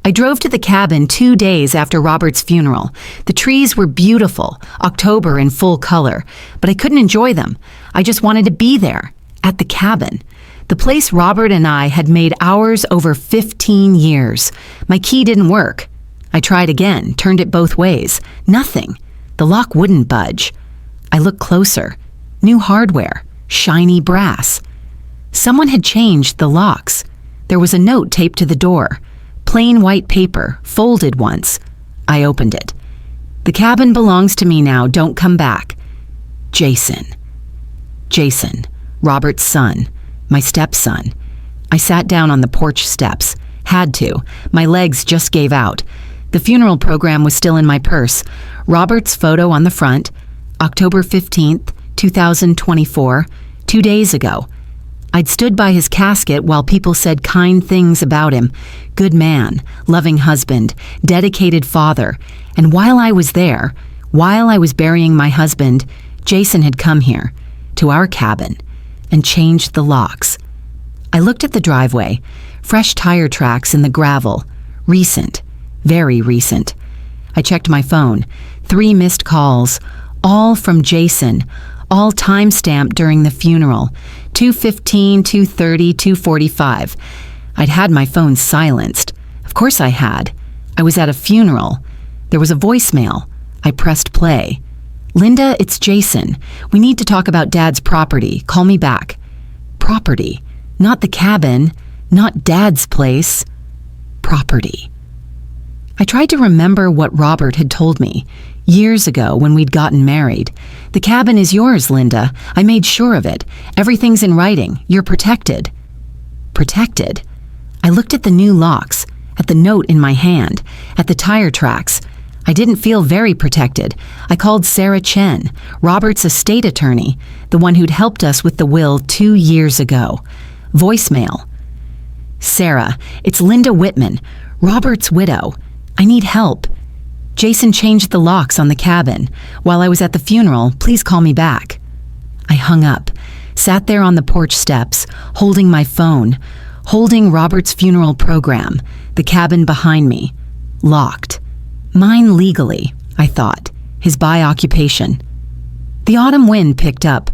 I drove to the cabin 2 days after Robert's funeral. The trees were beautiful, October in full color, but I couldn't enjoy them. I just wanted to be there, at the cabin. The place Robert and I had made ours over 15 years. My key didn't work. I tried again, turned it both ways. Nothing. The lock wouldn't budge. I looked closer. New hardware, shiny brass. Someone had changed the locks. There was a note taped to the door. Plain white paper, folded once. I opened it. The cabin belongs to me now, don't come back. Jason. Jason, Robert's son, my stepson. I sat down on the porch steps. Had to. My legs just gave out. The funeral program was still in my purse. Robert's photo on the front, October 15th, 2024, 2 days ago. I'd stood by his casket while people said kind things about him. Good man, loving husband, dedicated father. And while I was there, while I was burying my husband, Jason had come here, to our cabin, and changed the locks. I looked at the driveway, fresh tire tracks in the gravel. Recent, very recent. I checked my phone, 3 missed calls, all from Jason, all time-stamped during the funeral, 2:15, 2:30, 2:45. I'd had my phone silenced. Of course I had. I was at a funeral. There was a voicemail. I pressed play. Linda, it's Jason. We need to talk about Dad's property. Call me back. Property. Not the cabin. Not Dad's place. Property. I tried to remember what Robert had told me years ago when we'd gotten married. The cabin is yours, Linda. I made sure of it. Everything's in writing. You're protected. Protected? I looked at the new locks, at the note in my hand, at the tire tracks. I didn't feel very protected. I called Sarah Chen, Robert's estate attorney, the one who'd helped us with the will 2 years ago. Voicemail. Sarah, it's Linda Whitman, Robert's widow. I need help. Jason changed the locks on the cabin. While I was at the funeral, please call me back. I hung up, sat there on the porch steps, holding my phone, holding Robert's funeral program, the cabin behind me. Locked. Mine legally, I thought, his by occupation. The autumn wind picked up.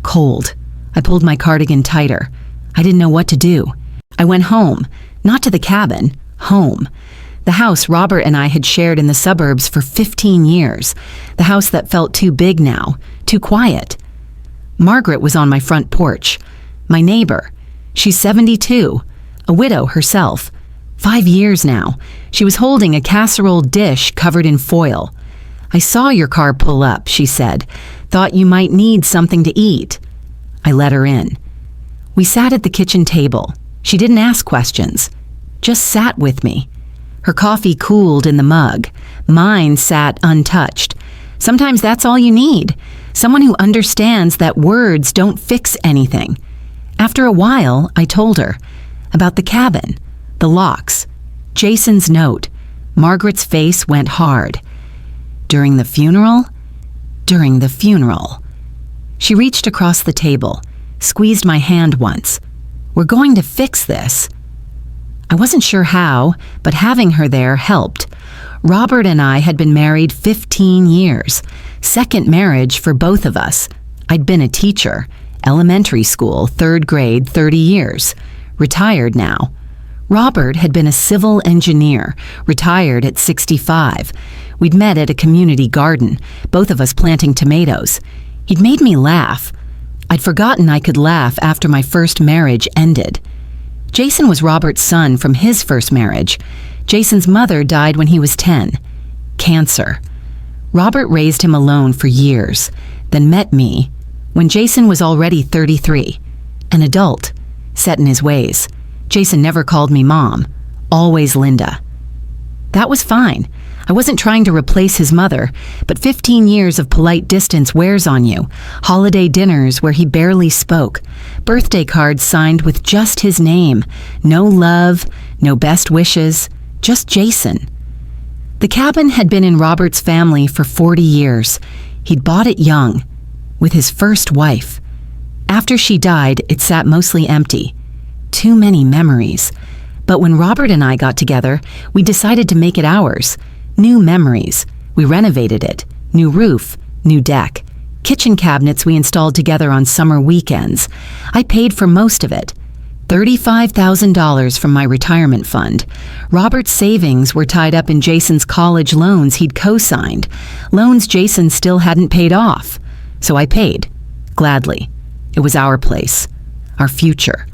Cold. I pulled my cardigan tighter. I didn't know what to do. I went home, not to the cabin, home. The house Robert and I had shared in the suburbs for 15 years. The house that felt too big now, too quiet. Margaret was on my front porch. My neighbor. She's 72, a widow herself. 5 years now. She was holding a casserole dish covered in foil. I saw your car pull up, she said. Thought you might need something to eat. I let her in. We sat at the kitchen table. She didn't ask questions. Just sat with me. Her coffee cooled in the mug. Mine sat untouched. Sometimes that's all you need. Someone who understands that words don't fix anything. After a while, I told her about the cabin, the locks, Jason's note. Margaret's face went hard. During the funeral? During the funeral. She reached across the table, squeezed my hand once. We're going to fix this. I wasn't sure how, but having her there helped. Robert and I had been married 15 years. Second marriage for both of us. I'd been a teacher, elementary school, 3rd grade, 30 years. Retired now. Robert had been a civil engineer, retired at 65. We'd met at a community garden, both of us planting tomatoes. He'd made me laugh. I'd forgotten I could laugh after my first marriage ended. Jason was Robert's son from his first marriage. Jason's mother died when he was 10. Cancer. Robert raised him alone for years, then met me when Jason was already 33, an adult, set in his ways. Jason never called me Mom, always Linda. That was fine. I wasn't trying to replace his mother, but 15 years of polite distance wears on you. Holiday dinners where he barely spoke. Birthday cards signed with just his name. No love, no best wishes, just Jason. The cabin had been in Robert's family for 40 years. He'd bought it young, with his first wife. After she died, it sat mostly empty. Too many memories. But when Robert and I got together, we decided to make it ours. New memories. We renovated it. New roof, new deck. Kitchen cabinets we installed together on summer weekends. I paid for most of it. $35,000 from my retirement fund. Robert's savings were tied up in Jason's college loans he'd co-signed, loans Jason still hadn't paid off. So I paid, gladly. It was our place, our future.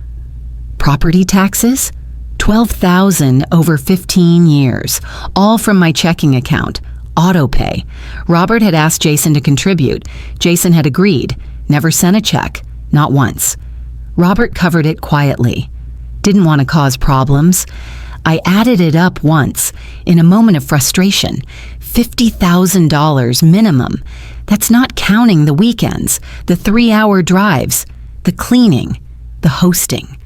Property taxes? $12,000 over 15 years, all from my checking account. Auto pay. Robert had asked Jason to contribute. Jason had agreed, never sent a check, not once. Robert covered it quietly. Didn't want to cause problems. I added it up once, in a moment of frustration. $50,000 minimum. That's not counting the weekends, the 3-hour drives, the cleaning, the hosting.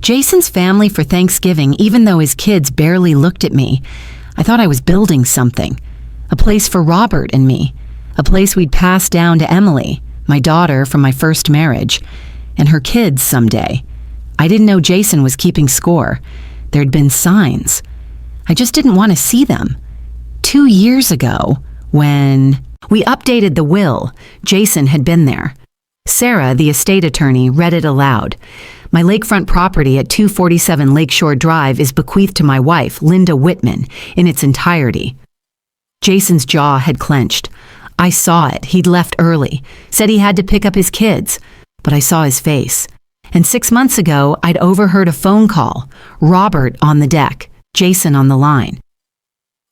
Jason's family for Thanksgiving, even though his kids barely looked at me, I thought I was building something. A place for Robert and me. A place we'd pass down to Emily, my daughter from my first marriage, and her kids someday. I didn't know Jason was keeping score. There'd been signs. I just didn't want to see them. 2 years ago, when we updated the will, Jason had been there. Sarah, the estate attorney, read it aloud. My lakefront property at 247 Lakeshore Drive is bequeathed to my wife, Linda Whitman, in its entirety. Jason's jaw had clenched. I saw it. He'd left early, said he had to pick up his kids. But I saw his face. And 6 months ago, I'd overheard a phone call. Robert on the deck, Jason on the line.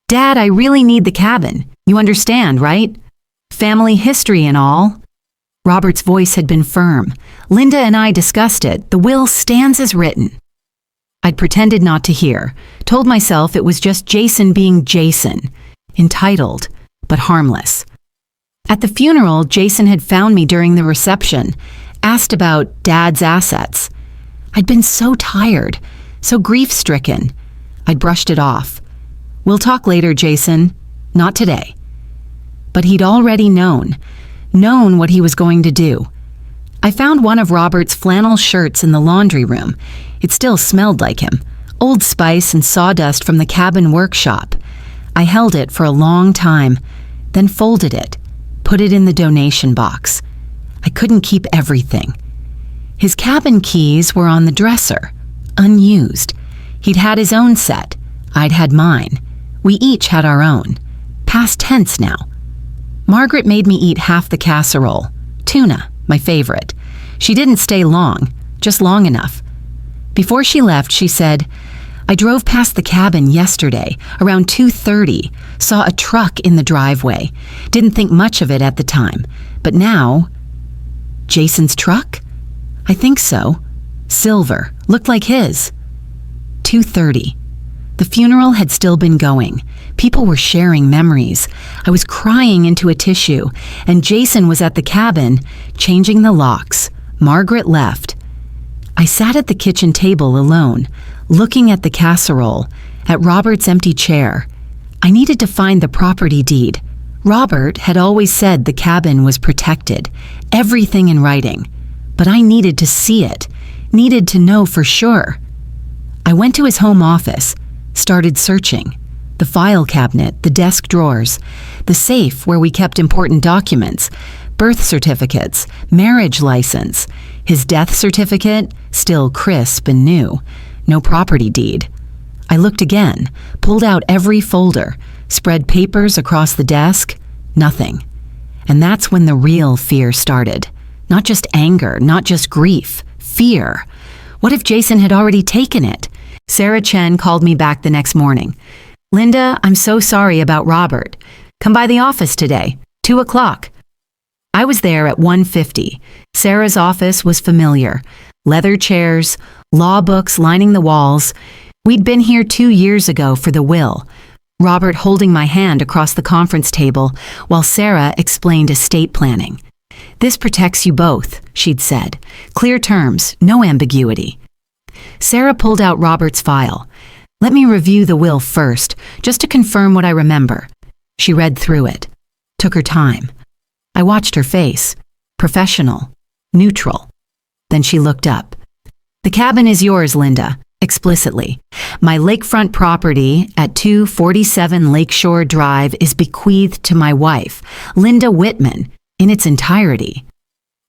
Dad, I really need the cabin. You understand, right? Family history and all. Robert's voice had been firm. Linda and I discussed it. The will stands as written. I'd pretended not to hear, told myself it was just Jason being Jason. Entitled, but harmless. At the funeral, Jason had found me during the reception, asked about Dad's assets. I'd been so tired, so grief-stricken. I'd brushed it off. We'll talk later, Jason. Not today. But he'd already known what he was going to do. I found one of Robert's flannel shirts in the laundry room. It still smelled like him. Old Spice and sawdust from the cabin workshop. I held it for a long time, then folded it, put it in the donation box. I couldn't keep everything. His cabin keys were on the dresser, unused. He'd had his own set. I'd had mine. We each had our own. Past tense now. Margaret made me eat half the casserole. Tuna, my favorite. She didn't stay long, just long enough. Before she left, she said, I drove past the cabin yesterday, around 2:30, saw a truck in the driveway. Didn't think much of it at the time, but now... Jason's truck? I think so. Silver, looked like his. 2:30. The funeral had still been going. People were sharing memories. I was crying into a tissue, and Jason was at the cabin, changing the locks. Margaret left. I sat at the kitchen table alone, looking at the casserole, at Robert's empty chair. I needed to find the property deed. Robert had always said the cabin was protected, everything in writing. But I needed to see it, needed to know for sure. I went to his home office, started searching. The file cabinet, the desk drawers, the safe where we kept important documents, birth certificates, marriage license, his death certificate, still crisp and new, no property deed. I looked again, pulled out every folder, spread papers across the desk, nothing. And that's when the real fear started. Not just anger, not just grief, fear. What if Jason had already taken it? Sarah Chen called me back the next morning. Linda, I'm so sorry about Robert. Come by the office today, 2 o'clock. I was there at 1:50. Sarah's office was familiar. Leather chairs, law books lining the walls. We'd been here 2 years ago for the will. Robert holding my hand across the conference table while Sarah explained estate planning. This protects you both, she'd said. Clear terms, no ambiguity. Sarah pulled out Robert's file. Let me review the will first, just to confirm what I remember. She read through it. Took her time. I watched her face. Professional. Neutral. Then she looked up. The cabin is yours, Linda. explicitly. My lakefront property at 247 Lakeshore Drive is bequeathed to my wife, Linda Whitman, in its entirety.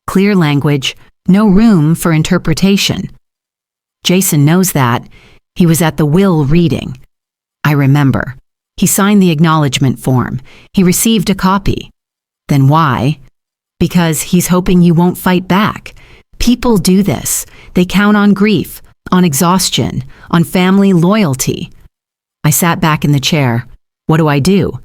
Clear language, no room for interpretation. Jason knows that. He was at the will reading. I remember. He signed the acknowledgement form. He received a copy. Then why? Because he's hoping you won't fight back. People do this. They count on grief, on exhaustion, on family loyalty. I sat back in the chair. What do I do?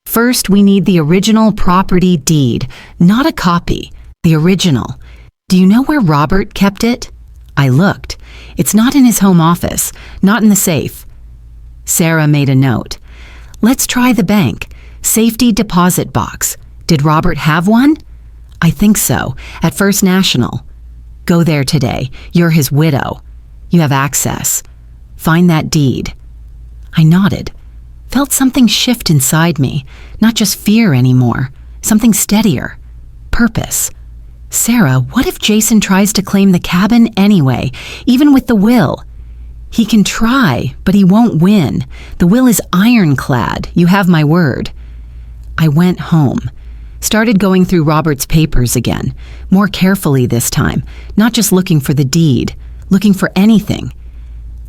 First, we need the original property deed, not a copy, the original. Do you know where Robert kept it? I looked. It's not in his home office, not in the safe. Sarah made a note. Let's try the bank. Safety deposit box. Did Robert have one? I think so, at First National. Go there today. You're his widow. You have access. Find that deed. I nodded. Felt something shift inside me. Not just fear anymore. Something steadier. Purpose. Sarah, what if Jason tries to claim the cabin anyway, even with the will? He can try, but he won't win. The will is ironclad. You have my word. I went home. Started going through Robert's papers again, more carefully this time, not just looking for the deed, looking for anything.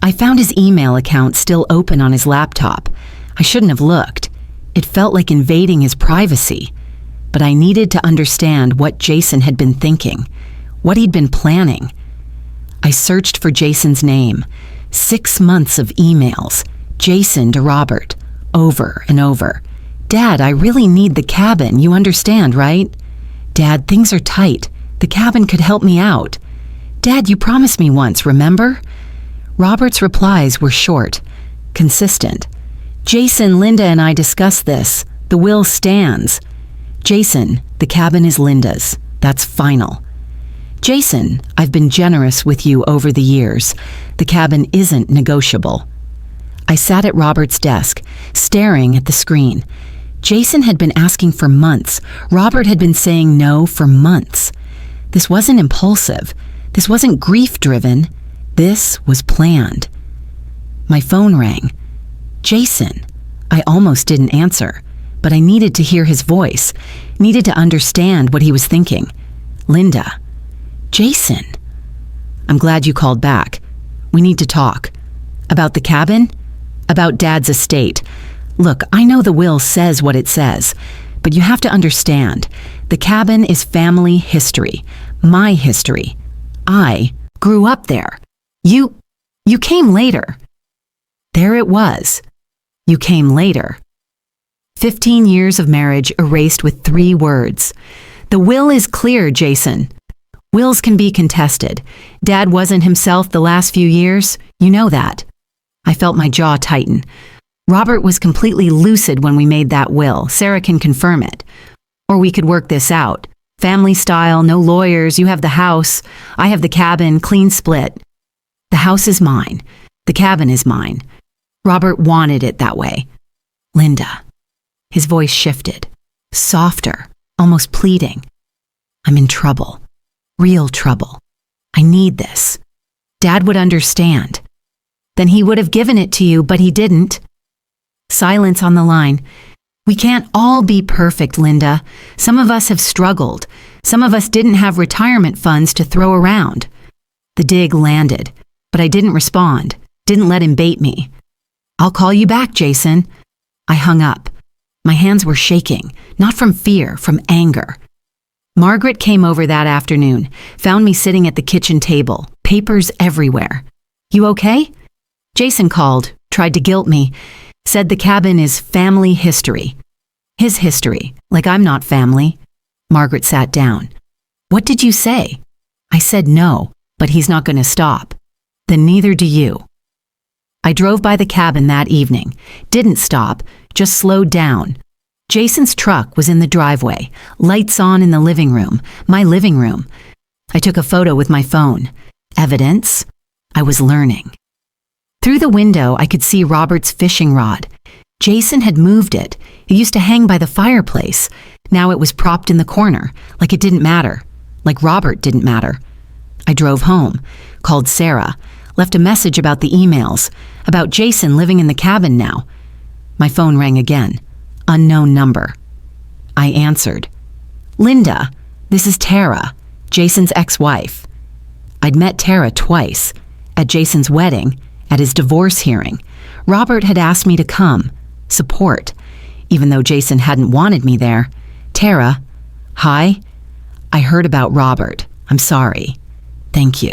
I found his email account still open on his laptop. I shouldn't have looked. It felt like invading his privacy. But I needed to understand what Jason had been thinking, what he'd been planning. I searched for Jason's name. 6 months of emails. Jason to Robert. Over and over. Dad, I really need the cabin, you understand, right? Dad, things are tight. The cabin could help me out. Dad, you promised me once, remember? Robert's replies were short, consistent. Jason, Linda and I discussed this. The will stands. Jason, the cabin is Linda's. That's final. Jason, I've been generous with you over the years. The cabin isn't negotiable. I sat at Robert's desk, staring at the screen. Jason had been asking for months. Robert had been saying no for months. This wasn't impulsive. This wasn't grief-driven. This was planned. My phone rang. Jason. I almost didn't answer, but I needed to hear his voice, needed to understand what he was thinking. Linda. Jason. I'm glad you called back. We need to talk. About the cabin? About Dad's estate. Look, I know the will says what it says, but you have to understand, the cabin is family history, my history. I grew up there. You came later. There it was. You came later. 15 years of marriage erased with 3 words. The will is clear, Jason. Wills can be contested. Dad wasn't himself the last few years. You know that. I felt my jaw tighten. Robert was completely lucid when we made that will. Sarah can confirm it. Or we could work this out. Family style, no lawyers, you have the house. I have the cabin, clean split. The house is mine. The cabin is mine. Robert wanted it that way. Linda. His voice shifted. Softer, almost pleading. I'm in trouble. Real trouble. I need this. Dad would understand. Then he would have given it to you, but he didn't. Silence on the line. We can't all be perfect, Linda. Some of us have struggled. Some of us didn't have retirement funds to throw around. The dig landed, but I didn't respond, didn't let him bait me. I'll call you back, Jason. I hung up. My hands were shaking, not from fear, from anger. Margaret came over that afternoon, found me sitting at the kitchen table, papers everywhere. You okay? Jason called, tried to guilt me, said the cabin is family history. His history, like I'm not family. Margaret sat down. What did you say? I said no, but he's not going to stop. Then neither do you. I drove by the cabin that evening, didn't stop, just slowed down. Jason's truck was in the driveway, lights on in the living room, my living room. I took a photo with my phone. Evidence? I was learning. Through the window, I could see Robert's fishing rod. Jason had moved it. It used to hang by the fireplace. Now it was propped in the corner, like it didn't matter, like Robert didn't matter. I drove home, called Sarah, Left a message about the emails, about Jason living in the cabin now. My phone rang again. Unknown number. I answered. Linda, this is Tara, Jason's ex-wife. I'd met Tara twice, at Jason's wedding, at his divorce hearing. Robert had asked me to come, support, even though Jason hadn't wanted me there. Tara, hi. I heard about Robert. I'm sorry. Thank you.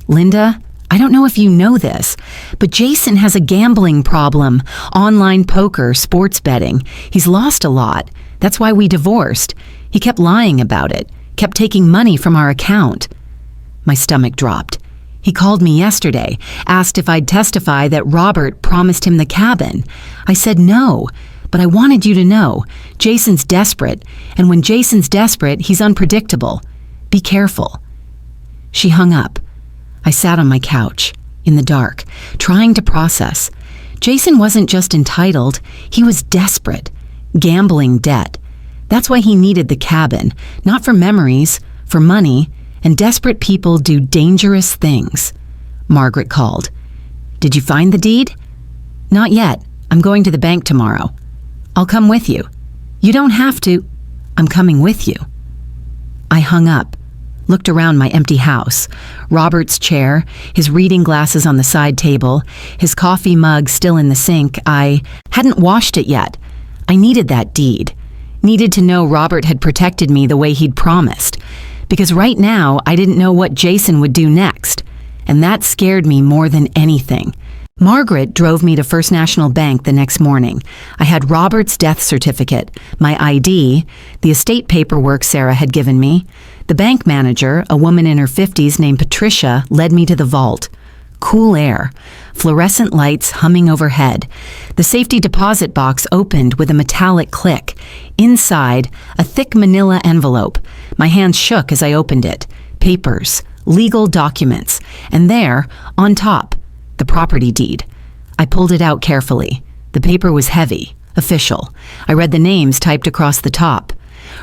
Linda, I don't know if you know this, but Jason has a gambling problem, online poker, sports betting. He's lost a lot. That's why we divorced. He kept lying about it, kept taking money from our account. My stomach dropped. He called me yesterday, asked if I'd testify that Robert promised him the cabin. I said no, but I wanted you to know, Jason's desperate, and when Jason's desperate, he's unpredictable. Be careful. She hung up. I sat on my couch, in the dark, trying to process. Jason wasn't just entitled, he was desperate. Gambling debt. That's why he needed the cabin, not for memories, for money, and desperate people do dangerous things. Margaret called. Did you find the deed? Not yet. I'm going to the bank tomorrow. I'll come with you. You don't have to. I'm coming with you. I hung up, looked around my empty house. Robert's chair, his reading glasses on the side table, his coffee mug still in the sink. I hadn't washed it yet. I needed that deed. Needed to know Robert had protected me the way he'd promised. Because right now, I didn't know what Jason would do next. And that scared me more than anything. Margaret drove me to First National Bank the next morning. I had Robert's death certificate, my ID, the estate paperwork Sarah had given me. The bank manager, a woman in her 50s named Patricia, led me to the vault. Cool air, fluorescent lights humming overhead. The safety deposit box opened with a metallic click. Inside, a thick manila envelope. My hands shook as I opened it. Papers, legal documents, and there, on top, the property deed. I pulled it out carefully. The paper was heavy, official. I read the names typed across the top.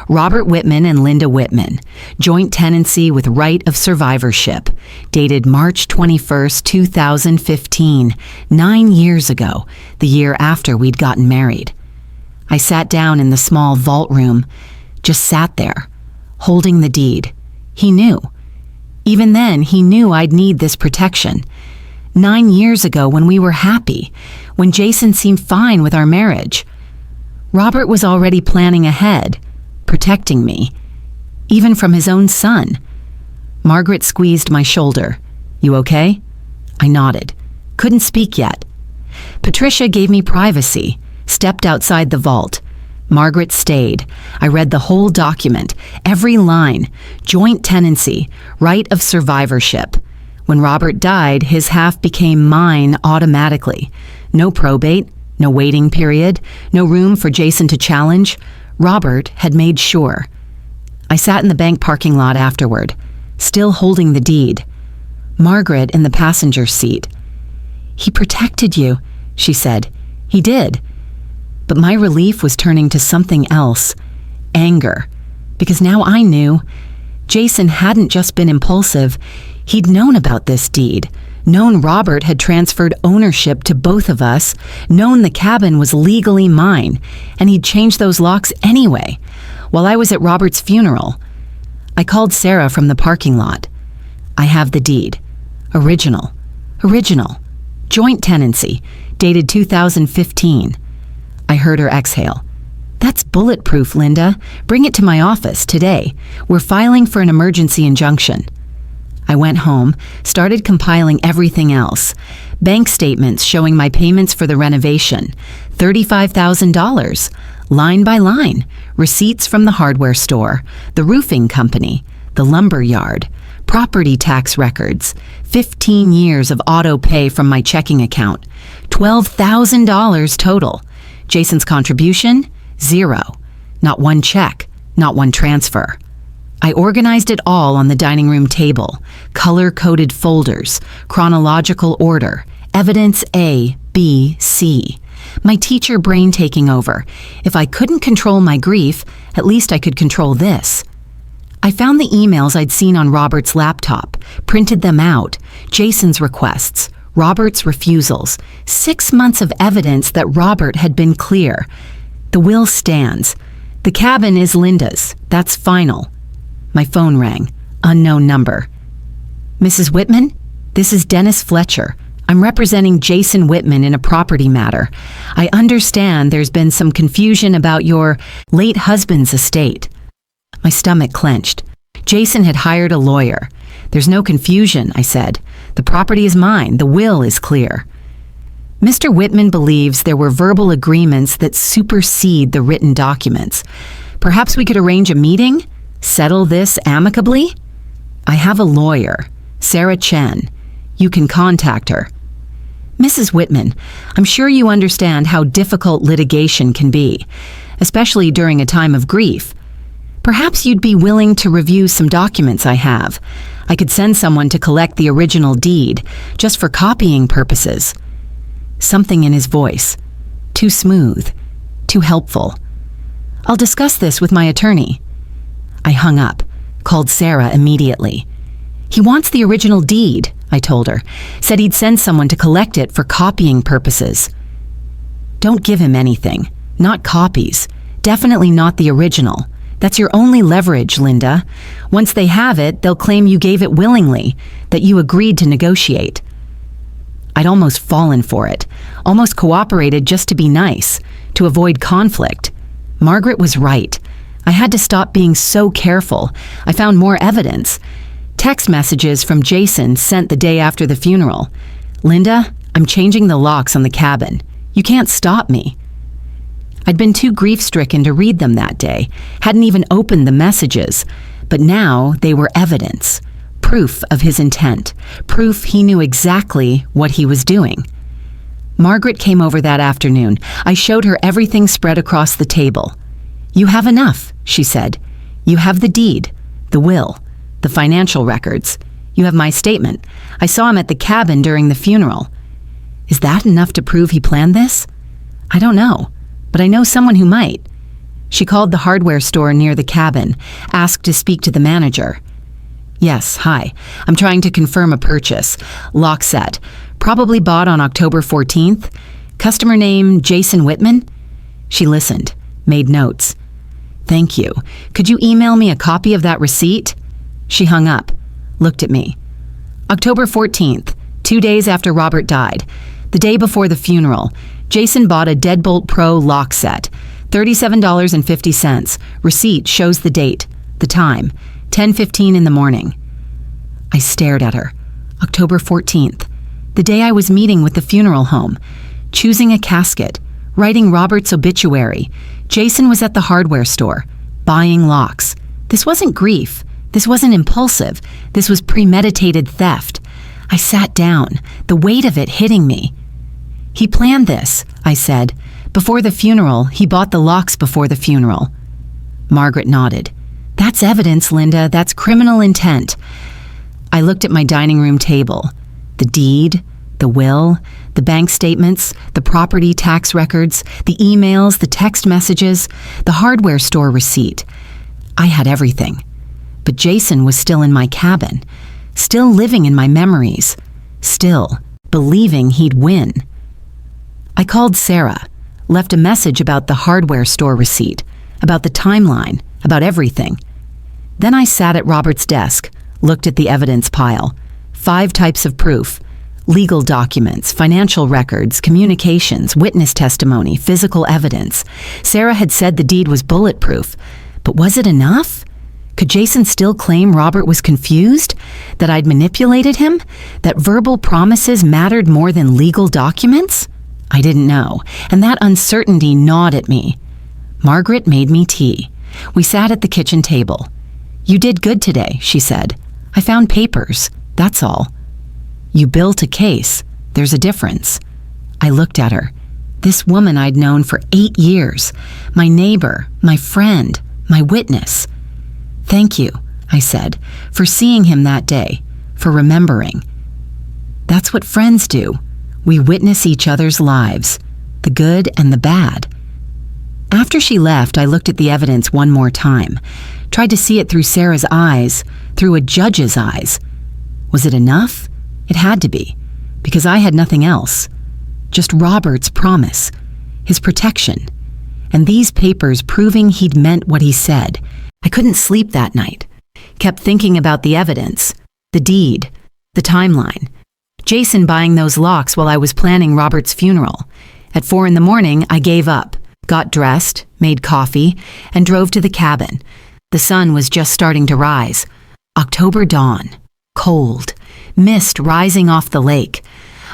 Robert Whitman and Linda Whitman, joint tenancy with right of survivorship, dated March 21st, 2015, 9 years ago, the year after we'd gotten married. I sat down in the small vault room, just sat there, holding the deed. He knew. Even then, he knew I'd need this protection. 9 years ago when we were happy, when Jason seemed fine with our marriage. Robert was already planning ahead, protecting me, even from his own son. Margaret squeezed my shoulder. You okay? I nodded. Couldn't speak yet. Patricia gave me privacy, stepped outside the vault. Margaret stayed. I read the whole document, every line, joint tenancy, right of survivorship. When Robert died, his half became mine automatically. No probate, no waiting period, no room for Jason to challenge. Robert had made sure. I sat in the bank parking lot afterward, still holding the deed. Margaret in the passenger seat. He protected you, she said. He did. But my relief was turning to something else. Anger. Because now I knew. Jason hadn't just been impulsive. He'd known about this deed. Known Robert had transferred ownership to both of us, known the cabin was legally mine, and he'd changed those locks anyway, while I was at Robert's funeral. I called Sarah from the parking lot. I have the deed. Original. Joint tenancy, dated 2015. I heard her exhale. That's bulletproof, Linda. Bring it to my office today. We're filing for an emergency injunction. I went home, started compiling everything else. Bank statements showing my payments for the renovation, $35,000, line by line, receipts from the hardware store, the roofing company, the lumber yard, property tax records, 15 years of auto pay from my checking account, $12,000 total. Jason's contribution, 0. Not one check, not one transfer. I organized it all on the dining room table, color-coded folders, chronological order, evidence A, B, C. My teacher brain taking over. If I couldn't control my grief, at least I could control this. I found the emails I'd seen on Robert's laptop, printed them out, Jason's requests, Robert's refusals, 6 months of evidence that Robert had been clear. The will stands. The cabin is Linda's. That's final. My phone rang. Unknown number. Mrs. Whitman? This is Dennis Fletcher. I'm representing Jason Whitman in a property matter. I understand there's been some confusion about your late husband's estate. My stomach clenched. Jason had hired a lawyer. There's no confusion, I said. The property is mine. The will is clear. Mr. Whitman believes there were verbal agreements that supersede the written documents. Perhaps we could arrange a meeting? Settle this amicably? I have a lawyer, Sarah Chen. You can contact her. Mrs. Whitman, I'm sure you understand how difficult litigation can be, especially during a time of grief. Perhaps you'd be willing to review some documents I have. I could send someone to collect the original deed, just for copying purposes. Something in his voice. Too smooth. Too helpful. I'll discuss this with my attorney. I hung up, called Sarah immediately. He wants the original deed, I told her. Said he'd send someone to collect it for copying purposes. Don't give him anything. Not copies. Definitely not the original. That's your only leverage, Linda. Once they have it, they'll claim you gave it willingly, that you agreed to negotiate. I'd almost fallen for it, almost cooperated just to be nice, to avoid conflict. Margaret was right. I had to stop being so careful. I found more evidence. Text messages from Jason sent the day after the funeral. Linda, I'm changing the locks on the cabin. You can't stop me. I'd been too grief-stricken to read them that day, hadn't even opened the messages, but now they were evidence. Proof of his intent, proof he knew exactly what he was doing. Margaret came over that afternoon. I showed her everything spread across the table. You have enough, she said. You have the deed, the will, the financial records. You have my statement. I saw him at the cabin during the funeral. Is that enough to prove he planned this? I don't know, but I know someone who might. She called the hardware store near the cabin, asked to speak to the manager. Yes, hi. I'm trying to confirm a purchase. Lock set. Probably bought on October 14th. Customer name Jason Whitman? She listened, made notes. Thank you. Could you email me a copy of that receipt? She hung up, looked at me. October 14th, 2 days after Robert died. The day before the funeral, Jason bought a Deadbolt Pro lock set. $37.50. Receipt shows the date, the time. 10:15 in the morning. I stared at her. October 14th, the day I was meeting with the funeral home, choosing a casket, writing Robert's obituary. Jason was at the hardware store, buying locks. This wasn't grief. This wasn't impulsive. This was premeditated theft. I sat down, the weight of it hitting me. He planned this, I said. Before the funeral, he bought the locks before the funeral. Margaret nodded. That's evidence, Linda. That's criminal intent. I looked at my dining room table. The deed, the will, the bank statements, the property tax records, the emails, the text messages, the hardware store receipt. I had everything. But Jason was still in my cabin, still living in my memories, still believing he'd win. I called Sarah, left a message about the hardware store receipt, about the timeline, about everything. Then I sat at Robert's desk, looked at the evidence pile. 5 types of proof: legal documents, financial records, communications, witness testimony, physical evidence. Sarah had said the deed was bulletproof, but was it enough? Could Jason still claim Robert was confused? That I'd manipulated him? That verbal promises mattered more than legal documents? I didn't know, and that uncertainty gnawed at me. Margaret made me tea. We sat at the kitchen table. You did good today, she said. I found papers, that's all. You built a case. There's a difference. I looked at her. This woman I'd known for 8 years. My neighbor, my friend, my witness. Thank you, I said, for seeing him that day, for remembering. That's what friends do. We witness each other's lives, the good and the bad. After she left, I looked at the evidence one more time. tried to see it through Sarah's eyes, through a judge's eyes. Was it enough? It had to be, because I had nothing else. Just Robert's promise, his protection, and these papers proving he'd meant what he said. I couldn't sleep that night. Kept thinking about the evidence, the deed, the timeline. Jason buying those locks while I was planning Robert's funeral. At 4 a.m, I gave up, got dressed, made coffee, and drove to the cabin. The sun was just starting to rise. October dawn. Cold. Mist rising off the lake.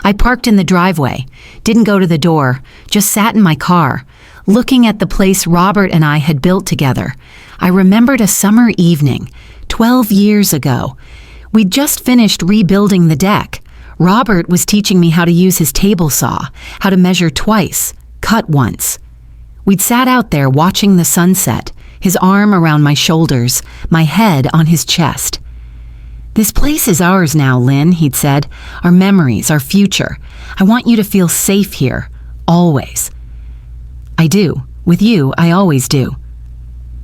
I parked in the driveway, didn't go to the door, just sat in my car, looking at the place Robert and I had built together. I remembered a summer evening, 12 years ago. We'd just finished rebuilding the deck. Robert was teaching me how to use his table saw, how to measure twice, cut once. We'd sat out there watching the sunset, his arm around my shoulders, my head on his chest. "This place is ours now, Lynn," he'd said. "Our memories, our future. I want you to feel safe here, always." I do. With you, I always do.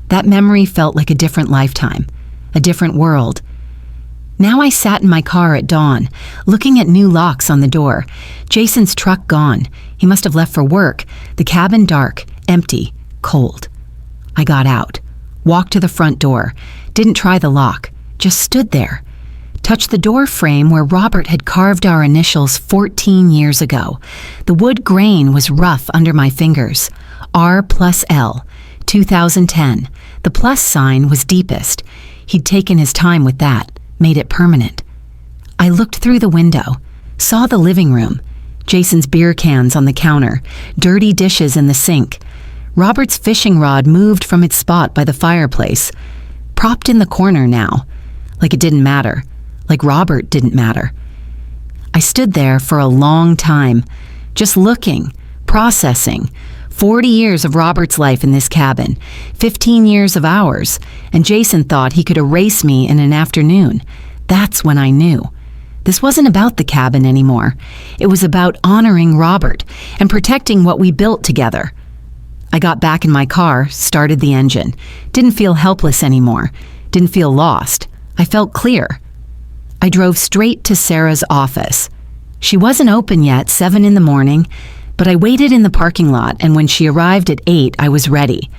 That memory felt like a different lifetime, a different world. Now I sat in my car at dawn, looking at new locks on the door. Jason's truck gone. He must have left for work. The cabin dark, empty, cold. I got out, walked to the front door, didn't try the lock, just stood there. Touched the door frame where Robert had carved our initials 14 years ago. The wood grain was rough under my fingers. R+L, 2010. The plus sign was deepest. He'd taken his time with that, made it permanent. I looked through the window, saw the living room, Jason's beer cans on the counter, dirty dishes in the sink. Robert's fishing rod moved from its spot by the fireplace, propped in the corner now, like it didn't matter. Like Robert didn't matter. I stood there for a long time, just looking, processing. 40 years of Robert's life in this cabin, 15 years of ours, and Jason thought he could erase me in an afternoon. That's when I knew. This wasn't about the cabin anymore. It was about honoring Robert and protecting what we built together. I got back in my car, started the engine. Didn't feel helpless anymore. Didn't feel lost. I felt clear. I drove straight to Sarah's office. She wasn't open yet, 7 a.m, but I waited in the parking lot, and when she arrived at 8, I was ready.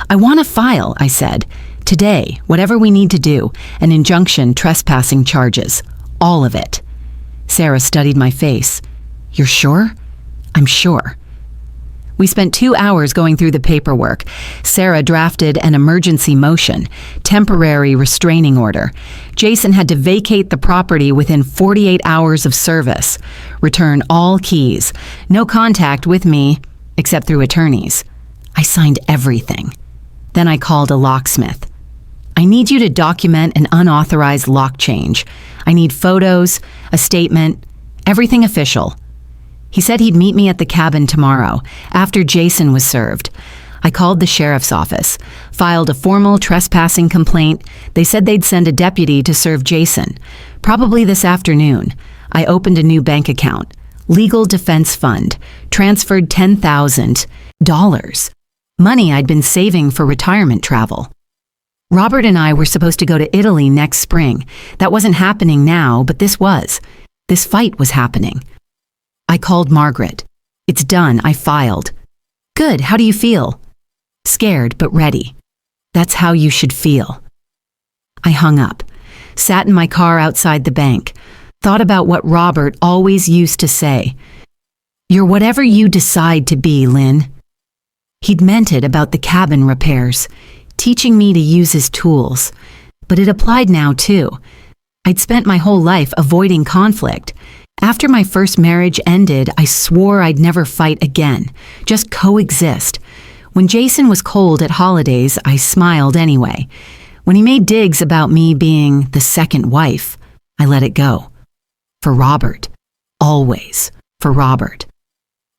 "I want to file," I said. "Today, whatever we need to do, an injunction, trespassing charges, all of it." Sarah studied my face. "You're sure?" "I'm sure." We spent 2 hours going through the paperwork. Sarah drafted an emergency motion, temporary restraining order. Jason had to vacate the property within 48 hours of service, return all keys, no contact with me except through attorneys. I signed everything. Then I called a locksmith. "I need you to document an unauthorized lock change. I need photos, a statement, everything official." He said he'd meet me at the cabin tomorrow, after Jason was served. I called the sheriff's office, filed a formal trespassing complaint. They said they'd send a deputy to serve Jason, probably this afternoon. I opened a new bank account, legal defense fund, transferred $10,000, money I'd been saving for retirement travel. Robert and I were supposed to go to Italy next spring. That wasn't happening now, but this was. This fight was happening. I called Margaret. "It's done, I filed." "Good, how do you feel?" "Scared, but ready." "That's how you should feel." I hung up, sat in my car outside the bank, thought about what Robert always used to say. "You're whatever you decide to be, Lynn." He'd meant it about the cabin repairs, teaching me to use his tools, but it applied now too. I'd spent my whole life avoiding conflict. After my first marriage ended, I swore I'd never fight again, just coexist. When Jason was cold at holidays, I smiled anyway. When he made digs about me being the second wife, I let it go. For Robert. Always. For Robert.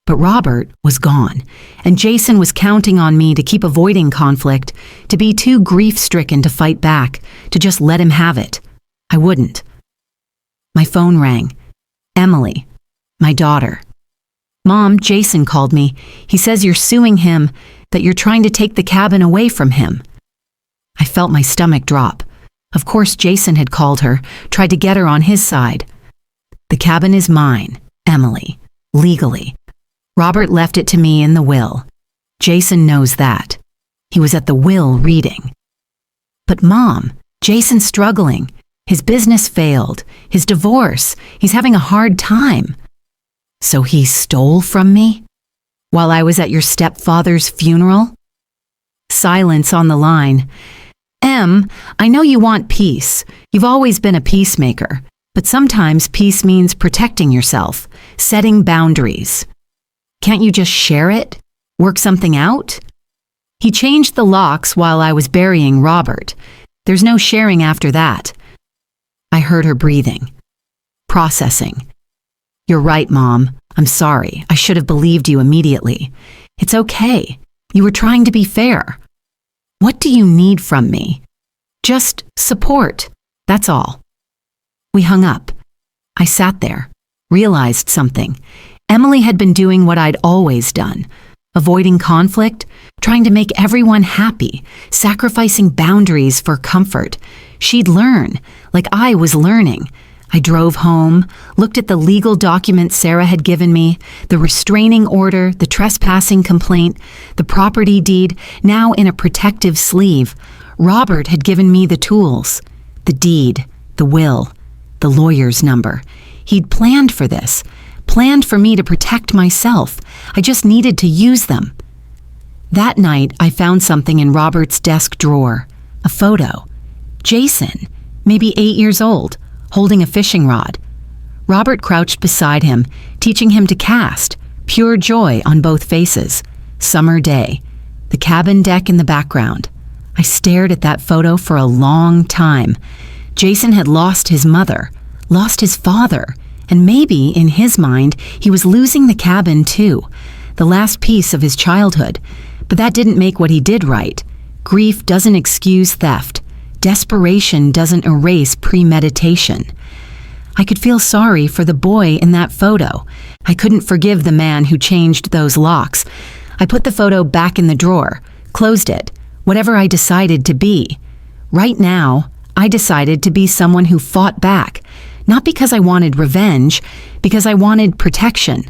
But Robert was gone, and Jason was counting on me to keep avoiding conflict, to be too grief-stricken to fight back, to just let him have it. I wouldn't. My phone rang. Emily, my daughter. "Mom, Jason called me. He says you're suing him, that you're trying to take the cabin away from him." I felt my stomach drop. Of course, Jason had called her, tried to get her on his side. The cabin is mine, Emily, legally. Robert left it to me in the will. Jason knows that. He was at the will reading. But Mom, Jason's struggling. His business failed. His divorce. He's having a hard time. So he stole from me? While I was at your stepfather's funeral? Silence on the line. Em, I know you want peace. You've always been a peacemaker. But sometimes peace means protecting yourself, setting boundaries. Can't you just share it? Work something out? He changed the locks while I was burying Robert. There's no sharing after that. I heard her breathing, processing. You're right, Mom. I'm sorry. I should have believed you immediately. It's okay. You were trying to be fair. What do you need from me? Just support. That's all. We hung up. I sat there, realized something. Emily had been doing what I'd always done, avoiding conflict, trying to make everyone happy, sacrificing boundaries for comfort. She'd learn, like I was learning. I drove home, looked at the legal documents Sarah had given me, the restraining order, the trespassing complaint, the property deed, now in a protective sleeve. Robert had given me the tools, the deed, the will, the lawyer's number. He'd planned for this, planned for me to protect myself. I just needed to use them. That night, I found something in Robert's desk drawer, a photo. Jason, maybe 8 years old, holding a fishing rod. Robert crouched beside him, teaching him to cast, pure joy on both faces. Summer day, the cabin deck in the background. I stared at that photo for a long time. Jason had lost his mother, lost his father, and maybe, in his mind, he was losing the cabin too, the last piece of his childhood. But that didn't make what he did right. Grief doesn't excuse theft. Desperation doesn't erase premeditation. I could feel sorry for the boy in that photo. I couldn't forgive the man who changed those locks. I put the photo back in the drawer, closed it, whatever I decided to be. Right now, I decided to be someone who fought back, not because I wanted revenge, because I wanted protection,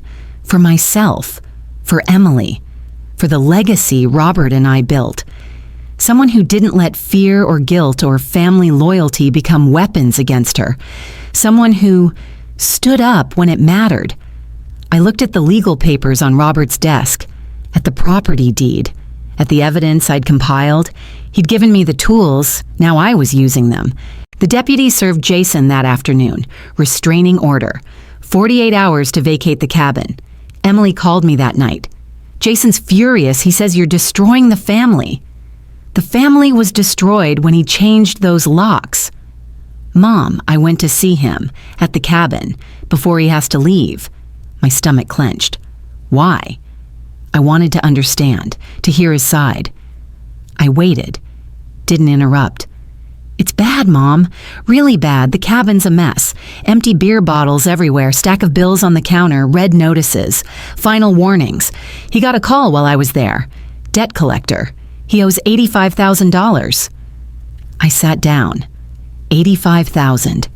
for myself, for Emily, for the legacy Robert and I built. Someone who didn't let fear or guilt or family loyalty become weapons against her. Someone who stood up when it mattered. I looked at the legal papers on Robert's desk, at the property deed, at the evidence I'd compiled. He'd given me the tools, now I was using them. The deputy served Jason that afternoon, restraining order, 48 hours to vacate the cabin. Emily called me that night. Jason's furious. He says you're destroying the family. The family was destroyed when he changed those locks. Mom, I went to see him at the cabin before he has to leave. My stomach clenched. Why? I wanted to understand, to hear his side. I waited, didn't interrupt. It's bad, Mom. Really bad. The cabin's a mess. Empty beer bottles everywhere, stack of bills on the counter, red notices, final warnings. He got a call while I was there. Debt collector. He owes $85,000. I sat down. $85,000.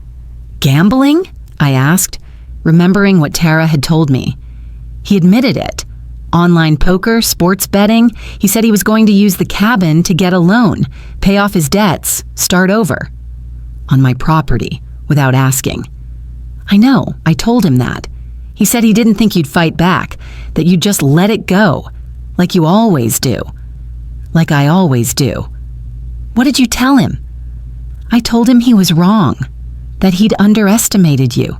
Gambling? I asked, remembering what Tara had told me. He admitted it. Online poker, sports betting. He said he was going to use the cabin to get a loan, pay off his debts, start over. On my property, without asking. I know, I told him that. He said he didn't think you'd fight back, that you'd just let it go, like you always do. Like I always do. What did you tell him? I told him he was wrong, that he'd underestimated you,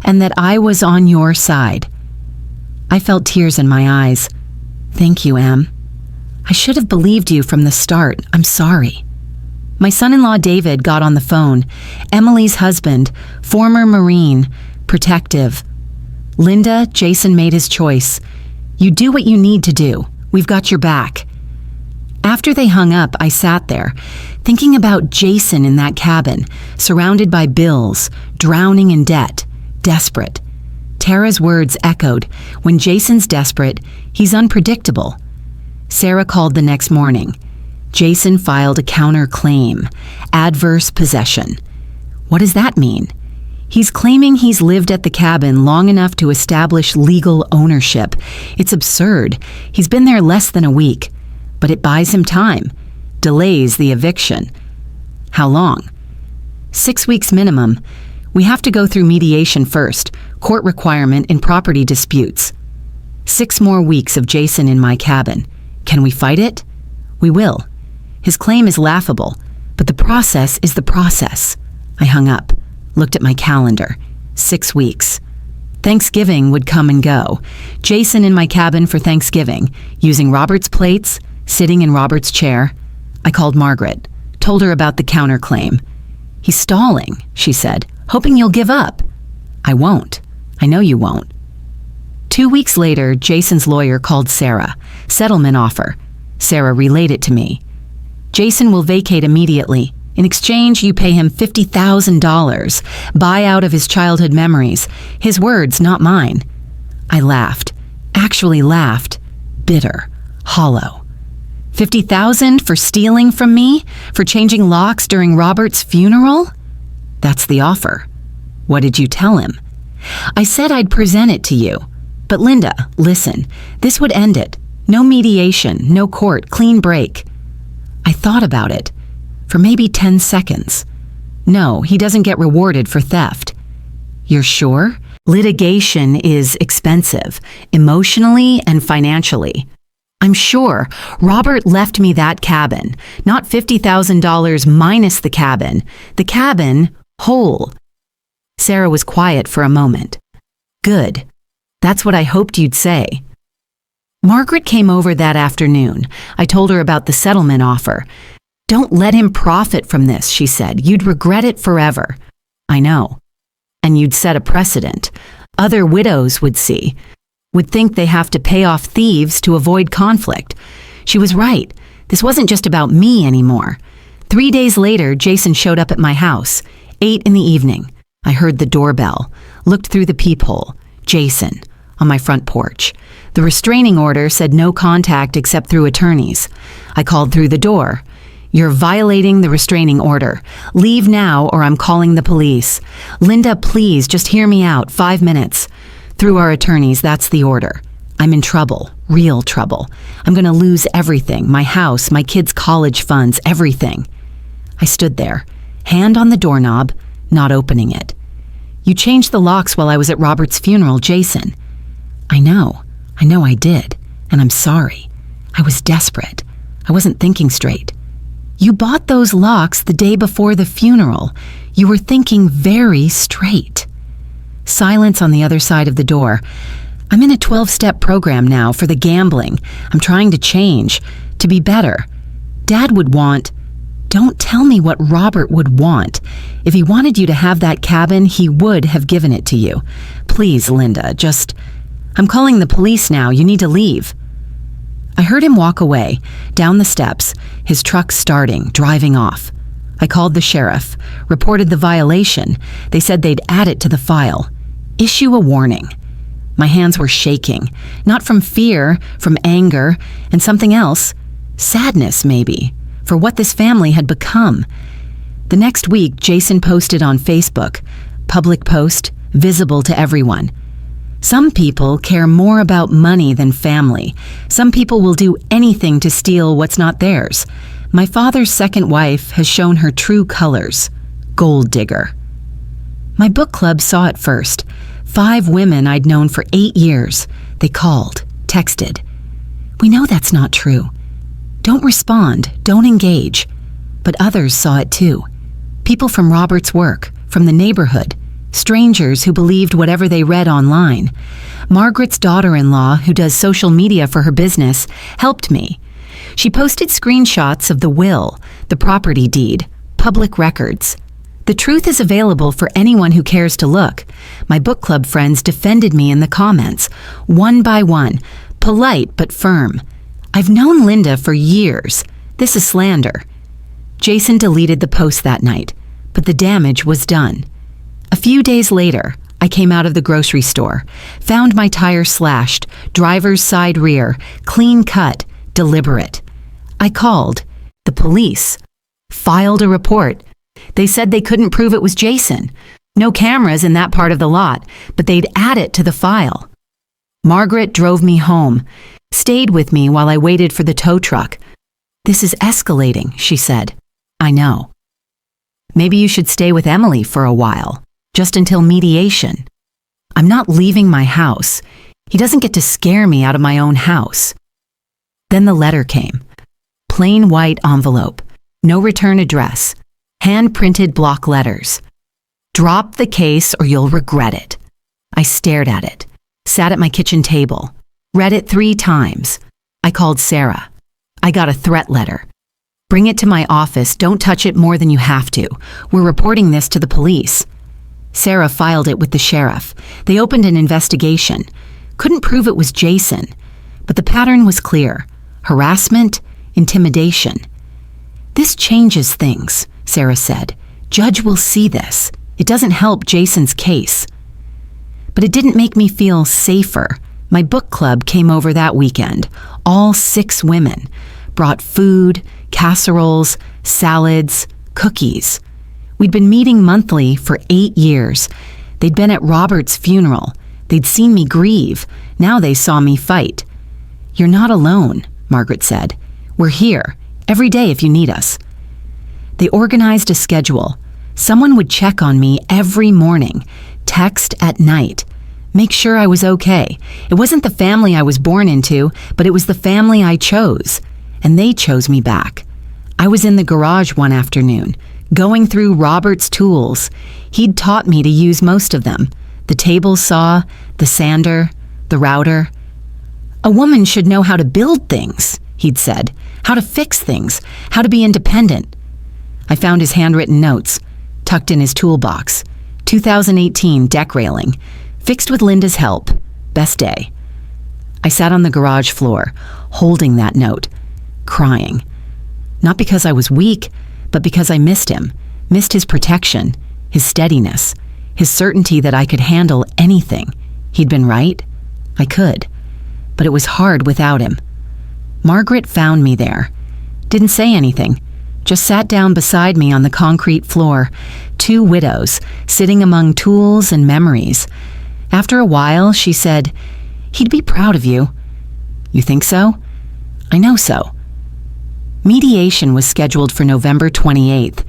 and that I was on your side. I felt tears in my eyes. Thank you, Em. I should have believed you from the start. I'm sorry. My son-in-law David got on the phone. Emily's husband, former Marine, protective. Linda, Jason made his choice. You do what you need to do. We've got your back. After they hung up, I sat there, thinking about Jason in that cabin, surrounded by bills, drowning in debt, desperate. Tara's words echoed. When Jason's desperate, he's unpredictable. Sarah called the next morning. Jason filed a counterclaim, adverse possession. What does that mean? He's claiming he's lived at the cabin long enough to establish legal ownership. It's absurd. He's been there less than a week, but it buys him time, delays the eviction. How long? 6 weeks minimum. We have to go through mediation first, court requirement in property disputes. 6 more weeks of Jason in my cabin. Can we fight it? We will. His claim is laughable, but the process is the process. I hung up, looked at my calendar. 6 weeks. Thanksgiving would come and go. Jason in my cabin for Thanksgiving, using Robert's plates, sitting in Robert's chair. I called Margaret, told her about the counterclaim. He's stalling, she said, hoping you'll give up. I won't. I know you won't. 2 weeks later, Jason's lawyer called Sarah. Settlement offer. Sarah relayed it to me. Jason will vacate immediately. In exchange, you pay him $50,000. Buy out of his childhood memories. His words, not mine. I laughed. Actually laughed. Bitter. Hollow. $50,000 for stealing from me? For changing locks during Robert's funeral? That's the offer. What did you tell him? I said I'd present it to you. But Linda, listen, this would end it. No mediation, no court, clean break. I thought about it for maybe 10 seconds. No, he doesn't get rewarded for theft. You're sure? Litigation is expensive, emotionally and financially. I'm sure. Robert left me that cabin, not $50,000 minus the cabin. The cabin, whole. Sarah was quiet for a moment. Good. That's what I hoped you'd say. Margaret came over that afternoon. I told her about the settlement offer. Don't let him profit from this, she said. You'd regret it forever. I know. And you'd set a precedent. Other widows would see. Would think they have to pay off thieves to avoid conflict. She was right. This wasn't just about me anymore. 3 days later, Jason showed up at my house. 8 in the evening. I heard the doorbell. Looked through the peephole. Jason. On my front porch. The restraining order said no contact except through attorneys. I called through the door. You're violating the restraining order. Leave now or I'm calling the police. Linda, please, just hear me out. 5 minutes. Through our attorneys, that's the order. I'm in trouble. Real trouble. I'm going to lose everything. My house, my kids' college funds, everything. I stood there, hand on the doorknob, not opening it. You changed the locks while I was at Robert's funeral, Jason. I know I did, and I'm sorry. I was desperate. I wasn't thinking straight. You bought those locks the day before the funeral. You were thinking very straight. Silence on the other side of the door. I'm in a 12-step program now for the gambling. I'm trying to change, to be better. Dad would want... Don't tell me what Robert would want. If he wanted you to have that cabin, he would have given it to you. Please, Linda, just... I'm calling the police now. You need to leave. I heard him walk away, down the steps, his truck starting, driving off. I called the sheriff, reported the violation. They said they'd add it to the file. Issue a warning. My hands were shaking, not from fear, from anger, and something else. Sadness, maybe, for what this family had become. The next week, Jason posted on Facebook, public post, visible to everyone. Some people care more about money than family. Some people will do anything to steal what's not theirs. My father's second wife has shown her true colors. Gold digger. My book club saw it first. 5 women I'd known for 8 years. They called, texted. We know that's not true. Don't respond, don't engage. But others saw it too. People from Robert's work, from the neighborhood. Strangers who believed whatever they read online. Margaret's daughter-in-law, who does social media for her business, helped me. She posted screenshots of the will, the property deed, public records. The truth is available for anyone who cares to look. My book club friends defended me in the comments, one by one, polite but firm. I've known Linda for years. This is slander. Jason deleted the post that night, but the damage was done. A few days later, I came out of the grocery store, found my tire slashed, driver's side rear, clean cut, deliberate. I called. The police filed a report. They said they couldn't prove it was Jason. No cameras in that part of the lot, but they'd add it to the file. Margaret drove me home, stayed with me while I waited for the tow truck. "This is escalating," she said. "I know. Maybe you should stay with Emily for a while, just until mediation." "I'm not leaving my house. He doesn't get to scare me out of my own house." Then the letter came. Plain white envelope, no return address, hand-printed block letters. "Drop the case or you'll regret it." I stared at it, sat at my kitchen table, read it 3 times. I called Sarah. I got a threat letter. "Bring it to my office. Don't touch it more than you have to. We're reporting this to the police." Sarah filed it with the sheriff. They opened an investigation. Couldn't prove it was Jason, but the pattern was clear. Harassment, intimidation. "This changes things," Sarah said. "Judge will see this. It doesn't help Jason's case." But it didn't make me feel safer. My book club came over that weekend. All 6 women. Brought food, casseroles, salads, cookies. We'd been meeting monthly for 8 years. They'd been at Robert's funeral. They'd seen me grieve. Now they saw me fight. "You're not alone," Margaret said. "We're here, every day if you need us." They organized a schedule. Someone would check on me every morning, text at night, make sure I was okay. It wasn't the family I was born into, but it was the family I chose, and they chose me back. I was in the garage one afternoon, going through Robert's tools. He'd taught me to use most of them. The table saw, the sander, the router. "A woman should know how to build things," he'd said, "how to fix things, how to be independent." I found his handwritten notes, tucked in his toolbox. 2018 deck railing, fixed with Linda's help. Best day. I sat on the garage floor, holding that note, crying. Not because I was weak, but because I missed him, missed his protection, his steadiness, his certainty that I could handle anything. He'd been right. I could. But it was hard without him. Margaret found me there. Didn't say anything. Just sat down beside me on the concrete floor. 2 widows, sitting among tools and memories. After a while, she said, "He'd be proud of you." "You think so?" "I know so." Mediation was scheduled for November 28th,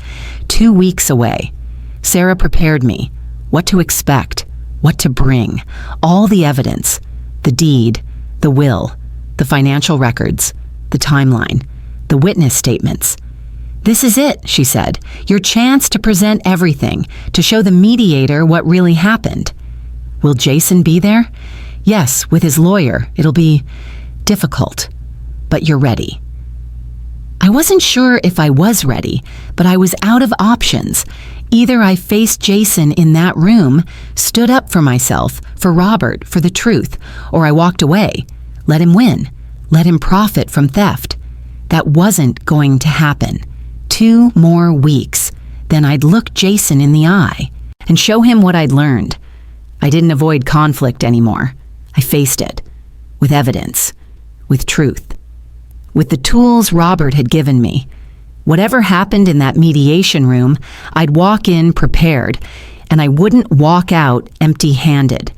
2 weeks away. Sarah prepared me. What to expect, what to bring, all the evidence, the deed, the will, the financial records, the timeline, the witness statements. "This is it," she said, "your chance to present everything, to show the mediator what really happened." "Will Jason be there?" "Yes, with his lawyer. It'll be difficult, but you're ready." I wasn't sure if I was ready, but I was out of options. Either I faced Jason in that room, stood up for myself, for Robert, for the truth, or I walked away, let him win, let him profit from theft. That wasn't going to happen. 2 more weeks, then I'd look Jason in the eye and show him what I'd learned. I didn't avoid conflict anymore. I faced it, with evidence, with truth, with the tools Robert had given me. Whatever happened in that mediation room, I'd walk in prepared, and I wouldn't walk out empty-handed.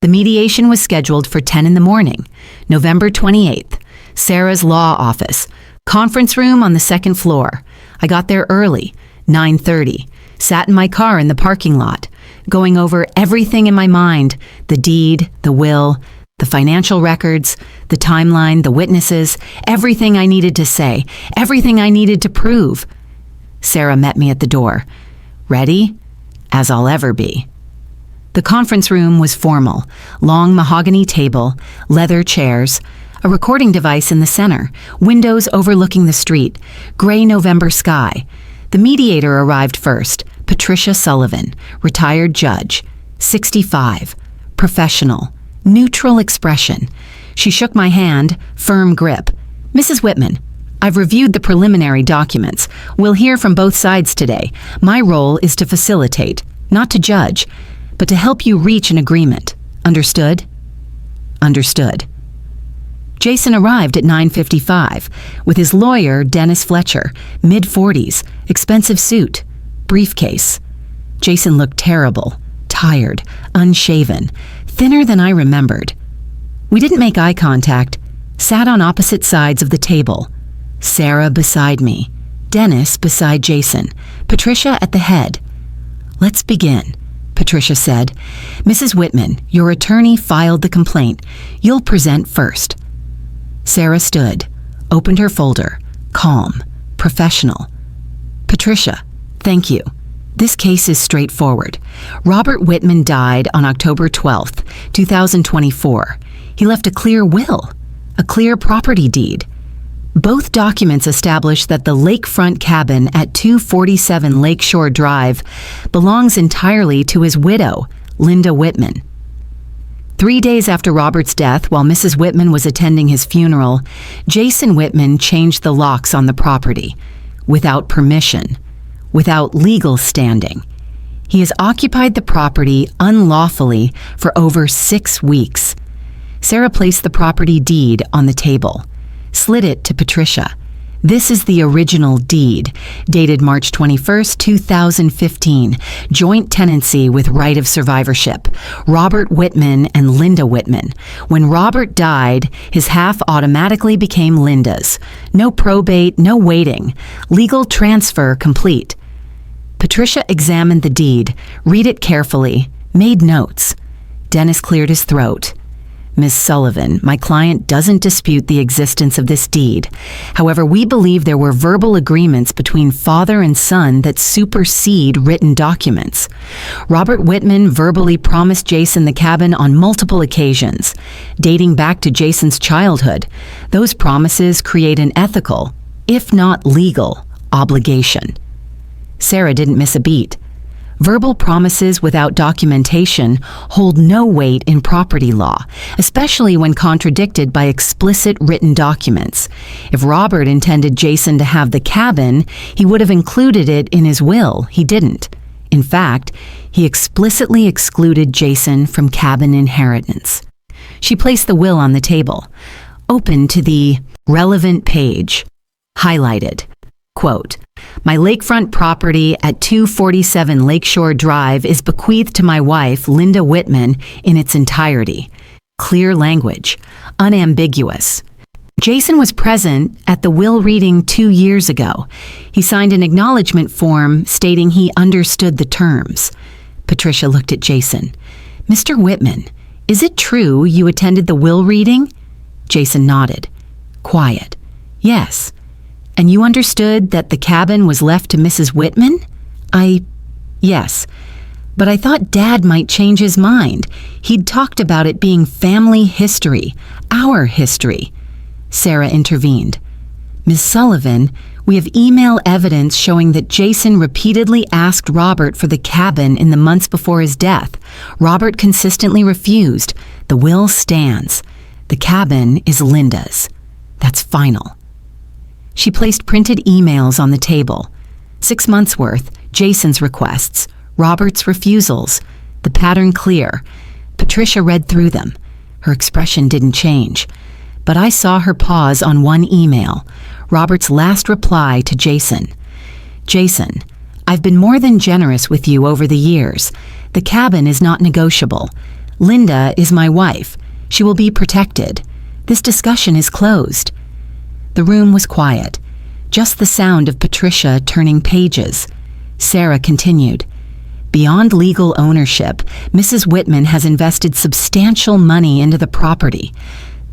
The mediation was scheduled for 10 in the morning, November 28th, Sarah's law office, conference room on the 2nd floor. I got there early, 9:30, sat in my car in the parking lot, going over everything in my mind, the deed, the will, the financial records, the timeline, the witnesses, everything I needed to say, everything I needed to prove. Sarah met me at the door. Ready? As I'll ever be. The conference room was formal, long mahogany table, leather chairs, a recording device in the center, windows overlooking the street, gray November sky. The mediator arrived first, Patricia Sullivan, retired judge, 65, professional, neutral expression. She shook my hand, firm grip. "Mrs. Whitman, I've reviewed the preliminary documents. We'll hear from both sides today. My role is to facilitate, not to judge, but to help you reach an agreement. Understood?" Understood. Jason arrived at 9:55 with his lawyer, Dennis Fletcher, mid-40s, expensive suit, briefcase. Jason looked terrible, tired, unshaven, thinner than I remembered. We didn't make eye contact, sat on opposite sides of the table. Sarah beside me, Dennis beside Jason, Patricia at the head. "Let's begin," Patricia said. "Mrs. Whitman, your attorney filed the complaint. You'll present first." Sarah stood, opened her folder, calm, professional. "Patricia, thank you. This case is straightforward. Robert Whitman died on October 12th, 2024. He left a clear will, a clear property deed. Both documents establish that the lakefront cabin at 247 Lakeshore Drive belongs entirely to his widow, Linda Whitman. 3 days after Robert's death, while Mrs. Whitman was attending his funeral, Jason Whitman changed the locks on the property, without permission, without legal standing. He has occupied the property unlawfully for over 6 weeks. Sarah placed the property deed on the table, slid it to Patricia. This is the original deed, dated March 21st, 2015, joint tenancy with right of survivorship, Robert Whitman and Linda Whitman. When Robert died, his half automatically became Linda's. No probate, no waiting. Legal transfer complete. Patricia examined the deed, read it carefully, made notes. Dennis cleared his throat. "Ms. Sullivan, my client doesn't dispute the existence of this deed. However, we believe there were verbal agreements between father and son that supersede written documents. Robert Whitman verbally promised Jason the cabin on multiple occasions, dating back to Jason's childhood. Those promises create an ethical, if not legal, obligation." Sarah didn't miss a beat. Verbal promises without documentation hold no weight in property law, especially when contradicted by explicit written documents. If Robert intended Jason to have the cabin, he would have included it in his will. He didn't. In fact, he explicitly excluded Jason from cabin inheritance. She placed the will on the table, open to the relevant page, highlighted. Quote, "My lakefront property at 247 Lakeshore Drive is bequeathed to my wife, Linda Whitman, in its entirety." Clear language, unambiguous. Jason was present at the will reading 2 years ago. He signed an acknowledgement form stating he understood the terms. Patricia looked at Jason. "Mr. Whitman, is it true you attended the will reading?" Jason nodded. Quiet. "Yes. And you understood that the cabin was left to Mrs. Whitman?" Yes. But I thought Dad might change his mind. He'd talked about it being family history, our history." Sarah intervened. "Ms. Sullivan, we have email evidence showing that Jason repeatedly asked Robert for the cabin in the months before his death. Robert consistently refused. The will stands. The cabin is Linda's. That's final." She placed printed emails on the table. 6 months' worth, Jason's requests, Robert's refusals, the pattern clear. Patricia read through them. Her expression didn't change. But I saw her pause on one email, Robert's last reply to Jason. "Jason, I've been more than generous with you over the years. The cabin is not negotiable. Linda is my wife. She will be protected. This discussion is closed." The room was quiet, just the sound of Patricia turning pages. Sarah continued. "Beyond legal ownership, Mrs. Whitman has invested substantial money into the property.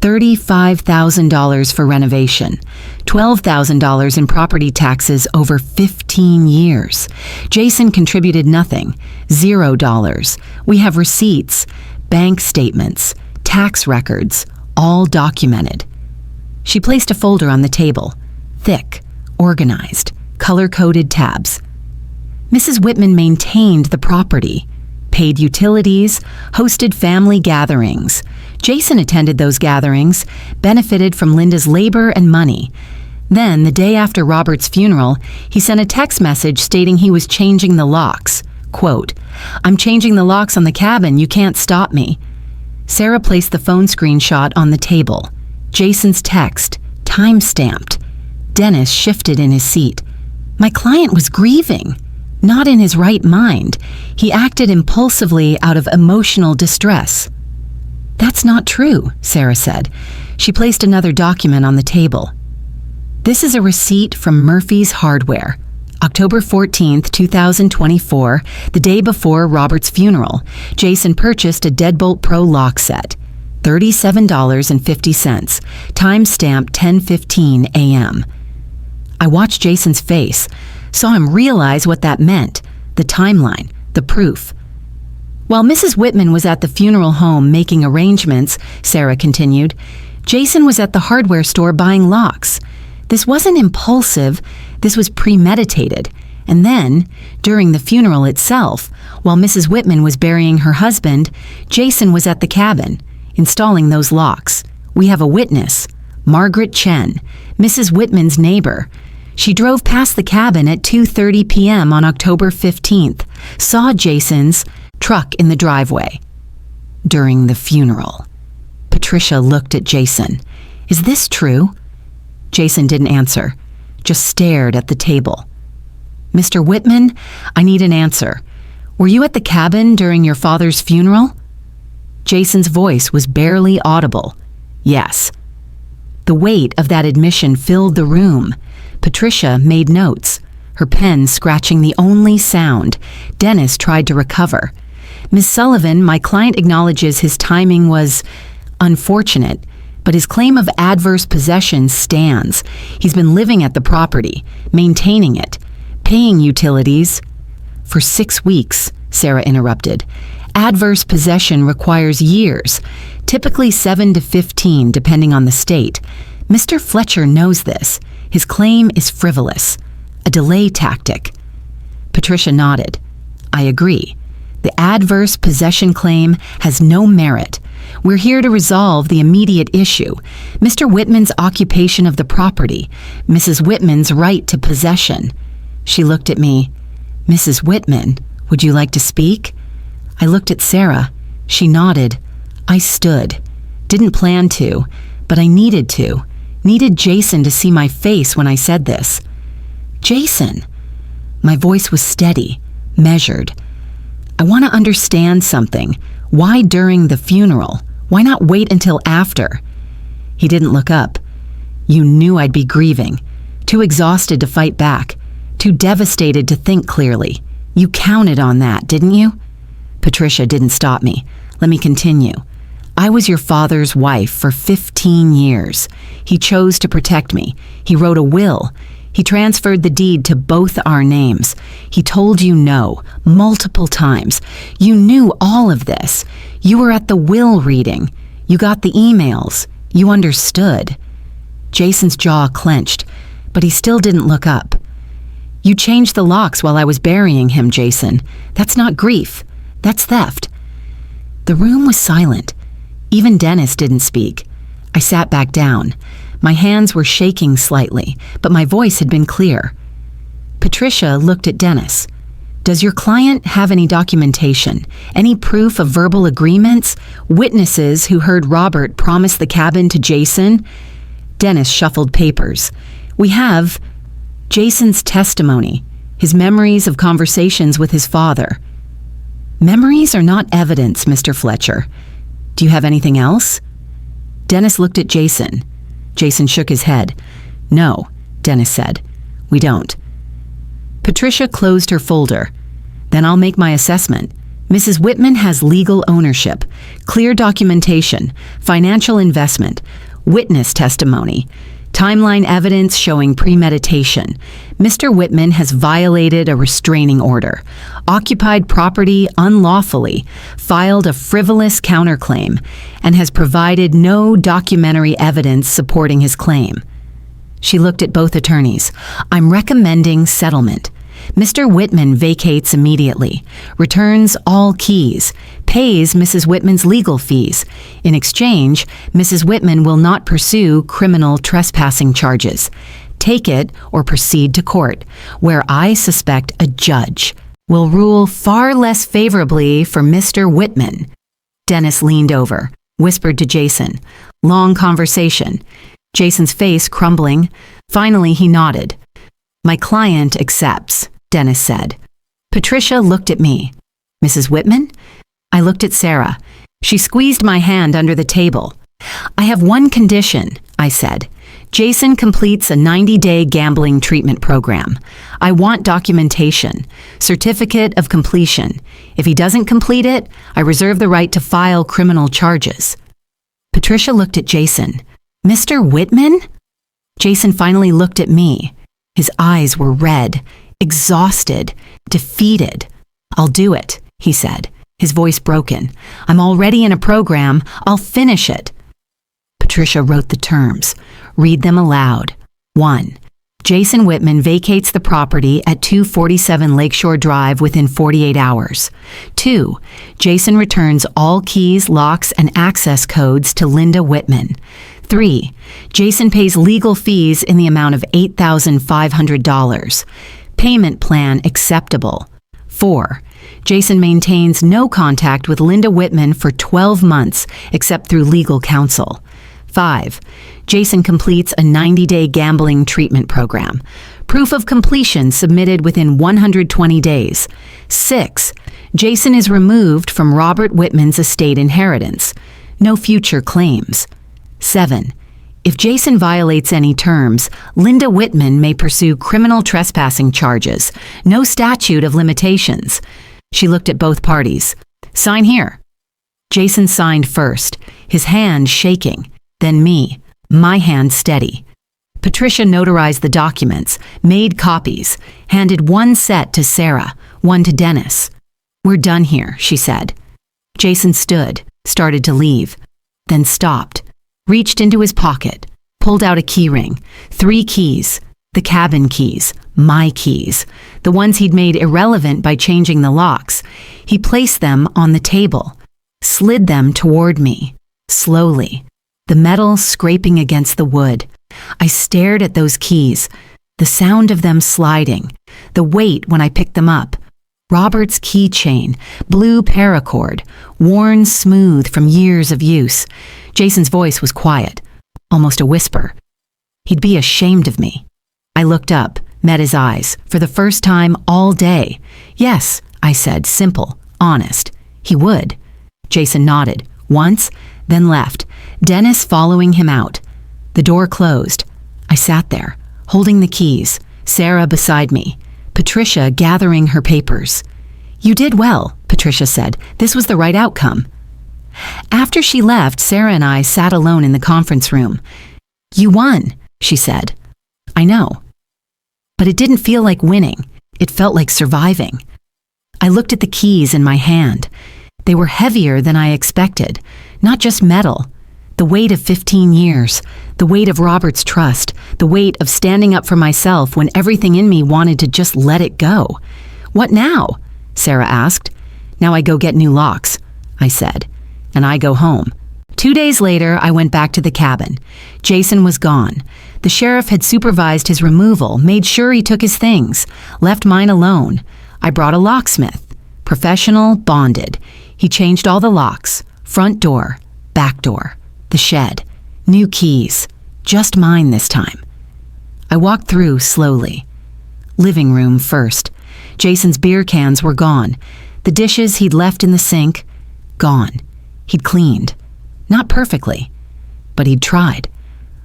$35,000 for renovation, $12,000 in property taxes over 15 years. Jason contributed nothing, $0. We have receipts, bank statements, tax records, all documented." She placed a folder on the table, thick, organized, color-coded tabs. Mrs. Whitman maintained the property, paid utilities, hosted family gatherings. Jason attended those gatherings, benefited from Linda's labor and money. Then, the day after Robert's funeral, he sent a text message stating he was changing the locks. Quote, "I'm changing the locks on the cabin, you can't stop me." Sarah placed the phone screenshot on the table. Jason's text, time-stamped. Dennis shifted in his seat. My client was grieving, not in his right mind. He acted impulsively out of emotional distress. That's not true, Sarah said. She placed another document on the table. This is a receipt from Murphy's Hardware. October 14th, 2024, the day before Robert's funeral, Jason purchased a Deadbolt Pro lock set. $37.50, time-stamped 10:15 a.m. I watched Jason's face, saw him realize what that meant, the timeline, the proof. While Mrs. Whitman was at the funeral home making arrangements, Sarah continued, Jason was at the hardware store buying locks. This wasn't impulsive, this was premeditated. And then, during the funeral itself, while Mrs. Whitman was burying her husband, Jason was at the cabin, installing those locks. We have a witness, Margaret Chen, Mrs. Whitman's neighbor. She drove past the cabin at 2:30 p.m. on October 15th, saw Jason's truck in the driveway. During the funeral. Patricia looked at Jason. Is this true? Jason didn't answer, just stared at the table. Mr. Whitman, I need an answer. Were you at the cabin during your father's funeral? Jason's voice was barely audible. Yes. The weight of that admission filled the room. Patricia made notes, her pen scratching the only sound. Dennis tried to recover. Ms. Sullivan, my client acknowledges his timing was unfortunate, but his claim of adverse possession stands. He's been living at the property, maintaining it, paying utilities. For 6 weeks, Sarah interrupted. Adverse possession requires years, typically 7 to 15, depending on the state. Mr. Fletcher knows this. His claim is frivolous, a delay tactic. Patricia nodded. I agree. The adverse possession claim has no merit. We're here to resolve the immediate issue, Mr. Whitman's occupation of the property, Mrs. Whitman's right to possession. She looked at me. Mrs. Whitman, would you like to speak? I looked at Sarah. She nodded. I stood. Didn't plan to, but I needed to. Needed Jason to see my face when I said this. Jason. My voice was steady, measured. I want to understand something. Why during the funeral? Why not wait until after? He didn't look up. You knew I'd be grieving. Too exhausted to fight back. Too devastated to think clearly. You counted on that, didn't you? Patricia didn't stop me. Let me continue. I was your father's wife for 15 years. He chose to protect me. He wrote a will. He transferred the deed to both our names. He told you no, multiple times. You knew all of this. You were at the will reading. You got the emails. You understood. Jason's jaw clenched, but he still didn't look up. You changed the locks while I was burying him, Jason. That's not grief. That's theft. The room was silent. Even Dennis didn't speak. I sat back down. My hands were shaking slightly, but my voice had been clear. Patricia looked at Dennis. Does your client have any documentation, any proof of verbal agreements, witnesses who heard Robert promise the cabin to Jason? Dennis shuffled papers. We have Jason's testimony, his memories of conversations with his father. Memories are not evidence, Mr. Fletcher. Do you have anything else? Dennis looked at Jason. Jason shook his head. No, Dennis said. We don't. Patricia closed her folder. Then I'll make my assessment. Mrs. Whitman has legal ownership, clear documentation, financial investment, witness testimony, timeline evidence showing premeditation. Mr. Whitman has violated a restraining order, occupied property unlawfully, filed a frivolous counterclaim, and has provided no documentary evidence supporting his claim. She looked at both attorneys. I'm recommending settlement. Mr. Whitman vacates immediately, returns all keys, pays Mrs. Whitman's legal fees. In exchange, Mrs. Whitman will not pursue criminal trespassing charges. Take it or proceed to court, where I suspect a judge will rule far less favorably for Mr. Whitman. Dennis leaned over, whispered to Jason, Long conversation. Jason's face crumbling. Finally, he nodded. My client accepts, Dennis said. Patricia looked at me. Mrs. Whitman? I looked at Sarah. She squeezed my hand under the table. I have one condition, I said. Jason completes a 90-day gambling treatment program. I want documentation, certificate of completion. If he doesn't complete it, I reserve the right to file criminal charges. Patricia looked at Jason. Mr. Whitman? Jason finally looked at me. His eyes were red, exhausted, defeated. I'll do it, he said, his voice broken. I'm already in a program. I'll finish it. Patricia wrote the terms. Read them aloud. 1. Jason Whitman vacates the property at 247 Lakeshore Drive within 48 hours. 2. Jason returns all keys, locks, and access codes to Linda Whitman. 3. Jason pays legal fees in the amount of $8,500. Payment plan acceptable. 4. Jason maintains no contact with Linda Whitman for 12 months except through legal counsel. 5. Jason completes a 90-day gambling treatment program. Proof of completion submitted within 120 days. 6. Jason is removed from Robert Whitman's estate inheritance. No future claims. 7. If Jason violates any terms, Linda Whitman may pursue criminal trespassing charges. No statute of limitations. She looked at both parties. Sign here. Jason signed first, his hand shaking. Then me, my hand steady. Patricia notarized the documents, made copies, handed one set to Sarah, one to Dennis. We're done here, she said. Jason stood, started to leave, then stopped, reached into his pocket, pulled out a key ring, 3 keys, the cabin keys, my keys, the ones he'd made irrelevant by changing the locks. He placed them on the table, slid them toward me, slowly. The metal scraping against the wood. I stared at those keys, the sound of them sliding, the weight when I picked them up. Robert's keychain, blue paracord, worn smooth from years of use. Jason's voice was quiet, almost a whisper. He'd be ashamed of me. I looked up, met his eyes, for the first time all day. Yes, I said, simple, honest. He would. Jason nodded, once, then left, Dennis following him out. The door closed. I sat there, holding the keys, Sarah beside me, Patricia gathering her papers. You did well, Patricia said. This was the right outcome. After she left, Sarah and I sat alone in the conference room. You won, she said. I know. But it didn't feel like winning. It felt like surviving. I looked at the keys in my hand. They were heavier than I expected. Not just metal. The weight of 15 years. The weight of Robert's trust. The weight of standing up for myself when everything in me wanted to just let it go. What now? Sarah asked. Now I go get new locks, I said. And I go home. 2 days later, I went back to the cabin. Jason was gone. The sheriff had supervised his removal, made sure he took his things, left mine alone. I brought a locksmith. Professional, bonded. He changed all the locks. Front door, back door, the shed, new keys, just mine this time. I walked through slowly. Living room first. Jason's beer cans were gone. The dishes he'd left in the sink, gone. He'd cleaned. Not perfectly, but he'd tried.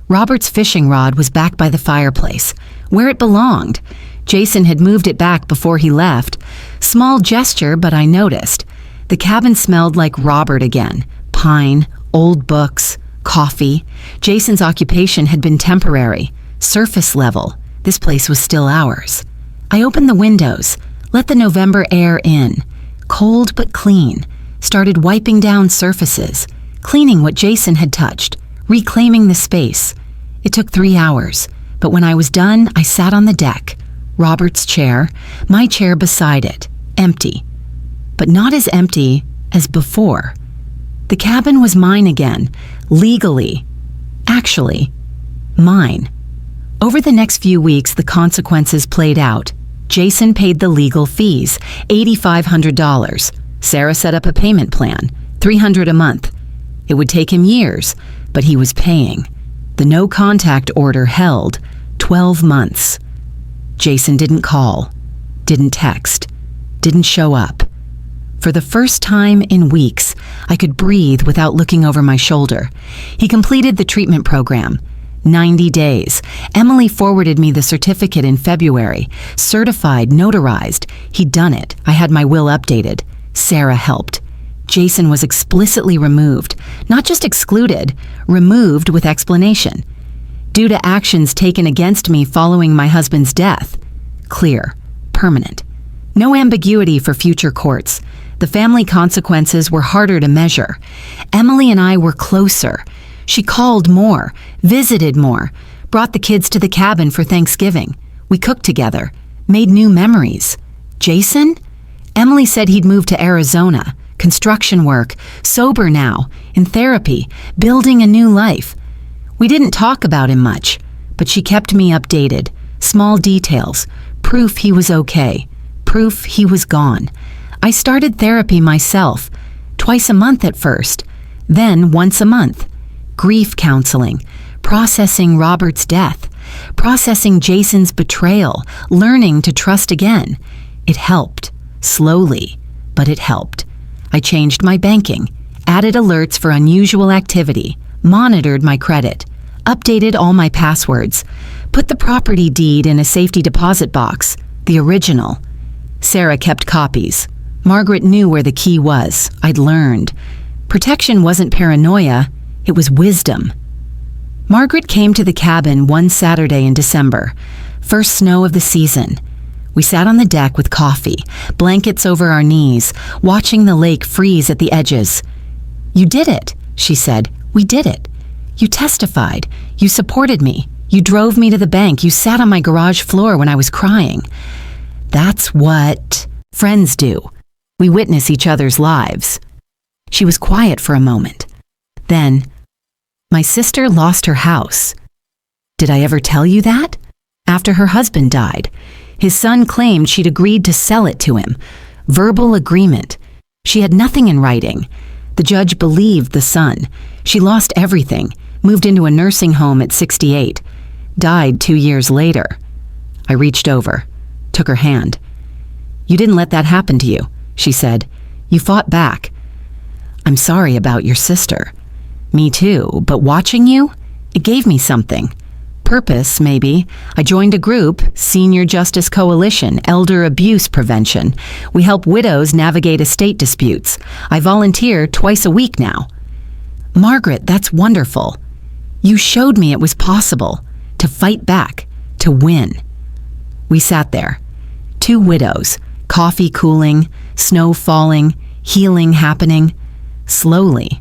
Robert's fishing rod was back by the fireplace, where it belonged. Jason had moved it back before he left. Small gesture, but I noticed. The cabin smelled like Robert again. Pine, old books, coffee. Jason's occupation had been temporary, surface level. This place was still ours. I opened the windows, let the November air in. Cold but clean. Started wiping down surfaces, cleaning what Jason had touched, reclaiming the space. It took 3 hours, but when I was done, I sat on the deck. Robert's chair, my chair beside it, empty. But not as empty as before. The cabin was mine again, legally. Actually, mine. Over the next few weeks, the consequences played out. Jason paid the legal fees, $8,500. Sarah set up a payment plan, $300 a month. It would take him years, but he was paying. The no-contact order held 12 months. Jason didn't call, didn't text, didn't show up. For the first time in weeks, I could breathe without looking over my shoulder. He completed the treatment program. 90 days. Emily forwarded me the certificate in February. Certified, notarized. He'd done it. I had my will updated. Sarah helped. Jason was explicitly removed. Not just excluded, removed with explanation. Due to actions taken against me following my husband's death. Clear. Permanent. No ambiguity for future courts. The family consequences were harder to measure. Emily and I were closer. She called more, visited more, brought the kids to the cabin for Thanksgiving. We cooked together, made new memories. Jason? Emily said he'd moved to Arizona, construction work, sober now, in therapy, building a new life. We didn't talk about him much, but she kept me updated. Small details, proof he was okay, proof he was gone. I started therapy myself, twice a month at first, then once a month. Grief counseling, processing Robert's death, processing Jason's betrayal, learning to trust again. It helped, slowly, but it helped. I changed my banking, added alerts for unusual activity, monitored my credit, updated all my passwords, put the property deed in a safety deposit box, the original. Sarah kept copies. Margaret knew where the key was. I'd learned. Protection wasn't paranoia. It was wisdom. Margaret came to the cabin one Saturday in December, first snow of the season. We sat on the deck with coffee, blankets over our knees, watching the lake freeze at the edges. "You did it," she said. "We did it. You testified. You supported me. You drove me to the bank. You sat on my garage floor when I was crying. That's what friends do. We witness each other's lives." She was quiet for a moment. Then, "My sister lost her house. Did I ever tell you that? After her husband died. His son claimed she'd agreed to sell it to him. Verbal agreement. She had nothing in writing. The judge believed the son. She lost everything, moved into a nursing home at 68. Died 2 years later." I reached over, took her hand. "You didn't let that happen to you," she said. "You fought back. I'm sorry about your sister." "Me too, but watching you, it gave me something. Purpose, maybe. I joined a group, Senior Justice Coalition, Elder Abuse Prevention. We help widows navigate estate disputes. I volunteer twice a week now." "Margaret, that's wonderful. You showed me it was possible to fight back, to win." We sat there, 2 widows, coffee cooling, snow falling, healing happening, slowly.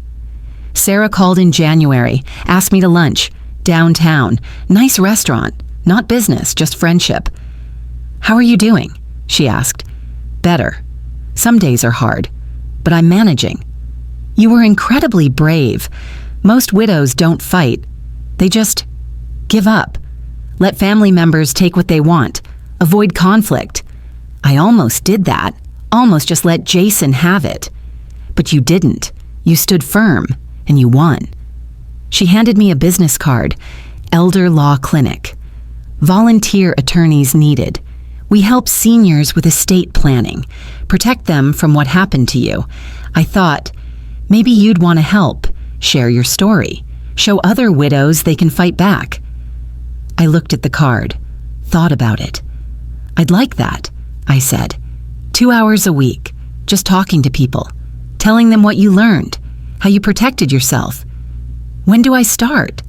Sarah called in January, asked me to lunch, downtown, nice restaurant, not business, just friendship. "How are you doing?" she asked. "Better. Some days are hard, but I'm managing." "You were incredibly brave. Most widows don't fight. They just give up. Let family members take what they want. Avoid conflict. I almost did that. Almost just let Jason have it. But you didn't. You stood firm, and you won." She handed me a business card, Elder Law Clinic. Volunteer attorneys needed. We help seniors with estate planning, protect them from what happened to you. I thought, maybe you'd want to help, share your story, show other widows they can fight back. I looked at the card, thought about it. "I'd like that," I said. 2 hours a week, just talking to people, telling them what you learned, how you protected yourself. "When do I start?"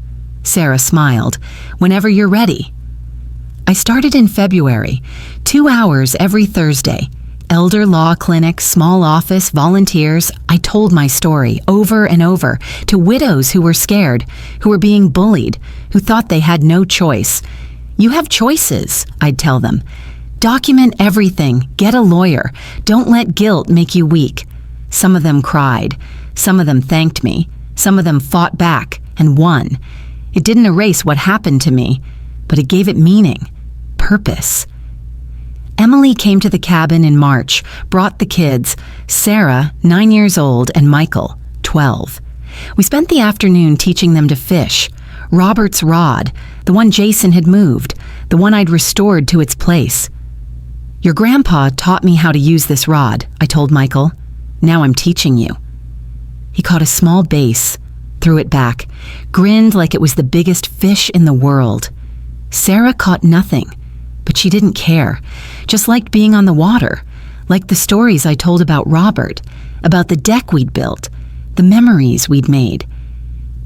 Sarah smiled. "Whenever you're ready." I started in February, 2 hours every Thursday. Elder Law Clinic, small office, volunteers. I told my story over and over to widows who were scared, who were being bullied, who thought they had no choice. "You have choices," I'd tell them. "Document everything. Get a lawyer. Don't let guilt make you weak." Some of them cried. Some of them thanked me. Some of them fought back and won. It didn't erase what happened to me, but it gave it meaning, purpose. Emily came to the cabin in March, brought the kids, Sarah, 9 years old, and Michael, 12. We spent the afternoon teaching them to fish. Robert's rod, the one Jason had moved, the one I'd restored to its place. Your grandpa taught me how to use this rod, I told Michael. Now I'm teaching you. He caught a small bass, threw it back, grinned like it was the biggest fish in the world. Sarah caught nothing, but she didn't care, just liked being on the water, liked the stories I told about Robert, about the deck we'd built, the memories we'd made.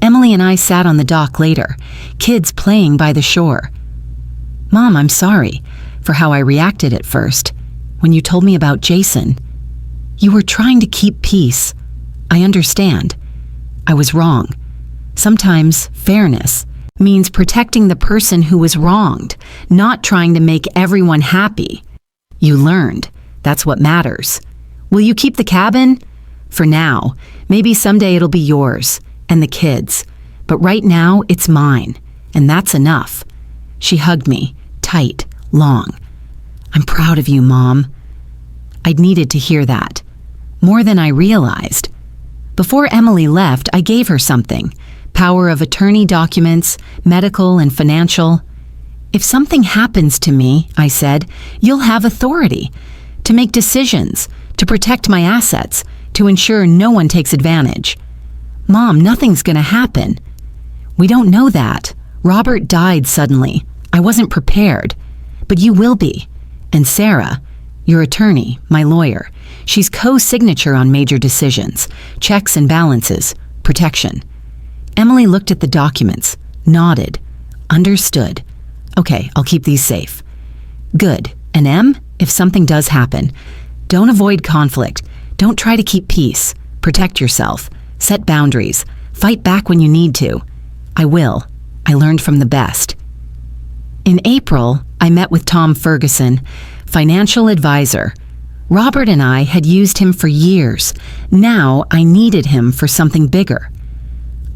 Emily and I sat on the dock later, kids playing by the shore. Mom, I'm sorry for how I reacted at first. When you told me about Jason, you were trying to keep peace. I understand. I was wrong. Sometimes fairness means protecting the person who was wronged, not trying to make everyone happy. You learned. That's what matters. Will you keep the cabin? For now. Maybe someday it'll be yours and the kids. But right now, it's mine. And that's enough. She hugged me, tight, long. I'm proud of you, Mom. I'd needed to hear that. More than I realized. Before Emily left, I gave her something. Power of attorney documents, medical and financial. If something happens to me, I said, you'll have authority to make decisions, to protect my assets, to ensure no one takes advantage. Mom, nothing's gonna happen. We don't know that. Robert died suddenly. I wasn't prepared. But you will be. And Sarah, your attorney, my lawyer, she's co-signature on major decisions, checks and balances, protection. Emily looked at the documents, nodded, understood. Okay, I'll keep these safe. Good. And Em, if something does happen, don't avoid conflict. Don't try to keep peace. Protect yourself. Set boundaries. Fight back when you need to. I will. I learned from the best. In April, I met with Tom Ferguson, financial advisor. Robert and I had used him for years. Now I needed him for something bigger.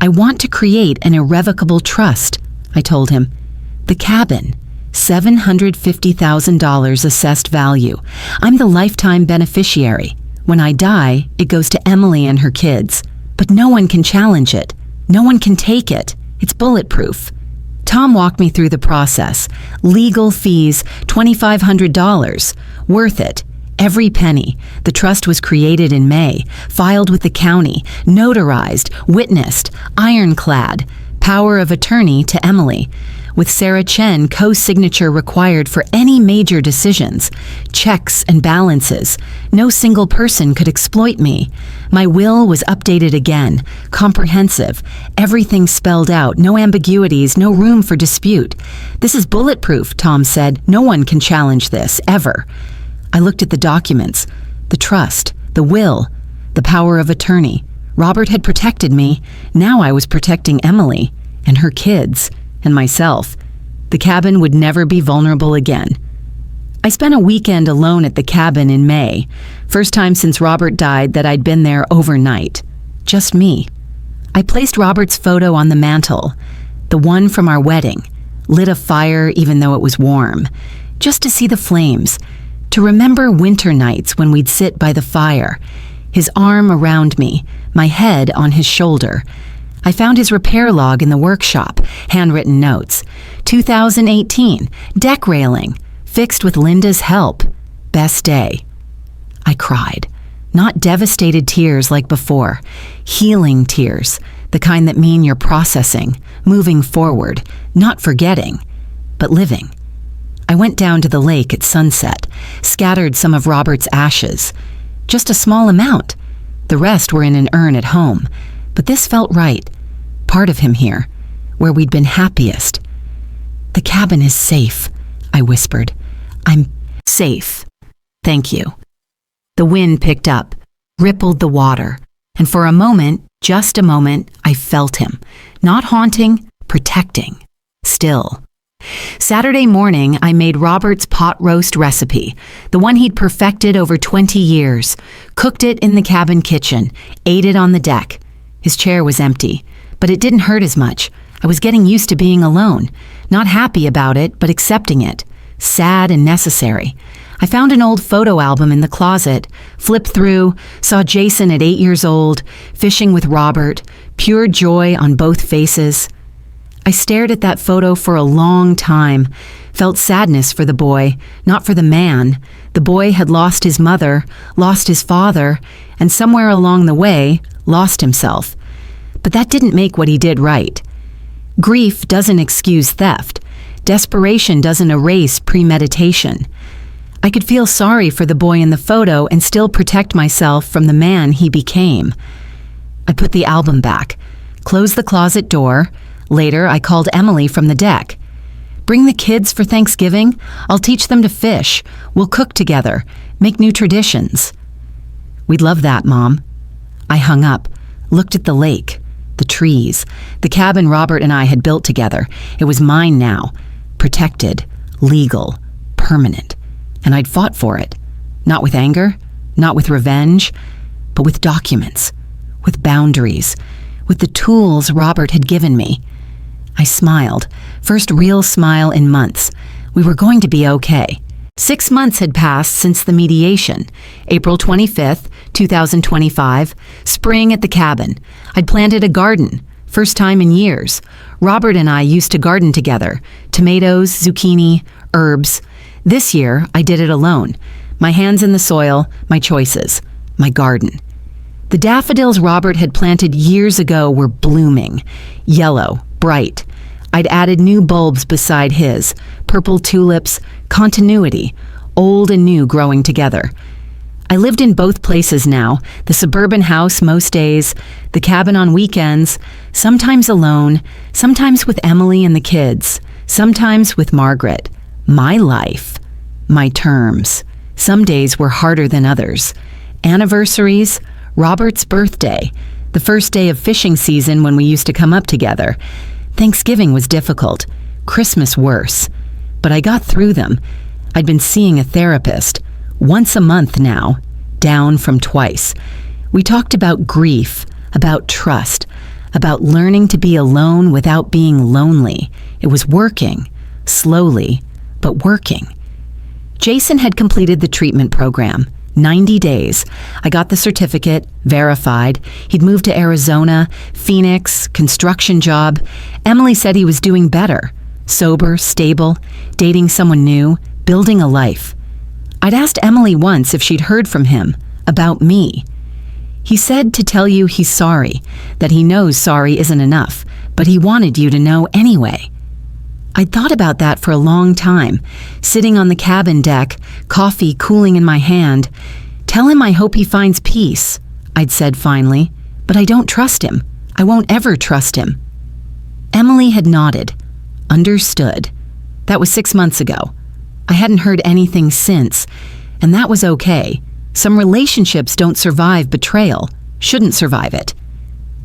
I want to create an irrevocable trust, I told him. The cabin, $750,000 assessed value. I'm the lifetime beneficiary. When I die, it goes to Emily and her kids. But no one can challenge it. No one can take it. It's bulletproof. Tom walked me through the process. Legal fees, $2,500. Worth it. Every penny. The trust was created in May, filed with the county, notarized, witnessed, ironclad. Power of attorney to Emily. With Sarah Chen co-signature required for any major decisions. Checks and balances. No single person could exploit me. My will was updated again. Comprehensive. Everything spelled out. No ambiguities. No room for dispute. This is bulletproof, Tom said. No one can challenge this, ever. I looked at the documents. The trust. The will. The power of attorney. Robert had protected me. Now I was protecting Emily and her kids. And myself. The cabin would never be vulnerable again. I spent a weekend alone at the cabin in May. First time since Robert died that I'd been there overnight. Just me. I placed Robert's photo on the mantle, the one from our wedding, lit a fire even though it was warm, just to see the flames, to remember winter nights when we'd sit by the fire, his arm around me, my head on his shoulder. I found his repair log in the workshop, handwritten notes. 2018, deck railing, fixed with Linda's help. Best day. I cried. Not devastated tears like before. Healing tears, the kind that mean you're processing, moving forward, not forgetting, but living. I went down to the lake at sunset, scattered some of Robert's ashes. Just a small amount. The rest were in an urn at home. But this felt right. Part of him here, where we'd been happiest. The cabin is safe, I whispered. I'm safe. Thank you. The wind picked up, rippled the water, and for a moment, just a moment, I felt him. Not haunting, protecting. Still. Saturday morning, I made Robert's pot roast recipe, the one he'd perfected over 20 years, cooked it in the cabin kitchen, ate it on the deck. His chair was empty. But it didn't hurt as much. I was getting used to being alone. Not happy about it, but accepting it. Sad and necessary. I found an old photo album in the closet, flipped through, saw Jason at 8 years old, fishing with Robert, pure joy on both faces. I stared at that photo for a long time, felt sadness for the boy, not for the man. The boy had lost his mother, lost his father, and somewhere along the way, lost himself. But that didn't make what he did right. Grief doesn't excuse theft. Desperation doesn't erase premeditation. I could feel sorry for the boy in the photo and still protect myself from the man he became. I put the album back, closed the closet door. Later, I called Emily from the deck. "Bring the kids for Thanksgiving? I'll teach them to fish. We'll cook together, make new traditions." "We'd love that, Mom." I hung up, looked at the lake, the trees, the cabin Robert and I had built together. It was mine now, protected, legal, permanent. And I'd fought for it. Not with anger, not with revenge, but with documents, with boundaries, with the tools Robert had given me. I smiled, first real smile in months. We were going to be okay. 6 months had passed since the mediation. April 25th, 2025, spring at the cabin. I'd planted a garden, first time in years. Robert and I used to garden together, tomatoes, zucchini, herbs. This year, I did it alone. My hands in the soil, my choices, my garden. The daffodils Robert had planted years ago were blooming, yellow, bright. I'd added new bulbs beside his, purple tulips, continuity, old and new growing together. I lived in both places now, the suburban house most days, the cabin on weekends, sometimes alone, sometimes with Emily and the kids, sometimes with Margaret. My life, my terms. Some days were harder than others. Anniversaries, Robert's birthday, the first day of fishing season when we used to come up together. Thanksgiving was difficult, Christmas worse. But I got through them. I'd been seeing a therapist, once a month now, down from twice. We talked about grief, about trust, about learning to be alone without being lonely. It was working, slowly, but working. Jason had completed the treatment program. 90 days. I got the certificate, verified. He'd moved to Arizona, Phoenix, construction job. Emily said he was doing better. Sober, stable, dating someone new, building a life. I'd asked Emily once if she'd heard from him, about me. He said to tell you he's sorry, that he knows sorry isn't enough, but he wanted you to know anyway. I'd thought about that for a long time, sitting on the cabin deck, coffee cooling in my hand. "Tell him I hope he finds peace," I'd said finally, "but I don't trust him. I won't ever trust him." Emily had nodded, understood. That was 6 months ago. I hadn't heard anything since, and that was okay. Some relationships don't survive betrayal, shouldn't survive it.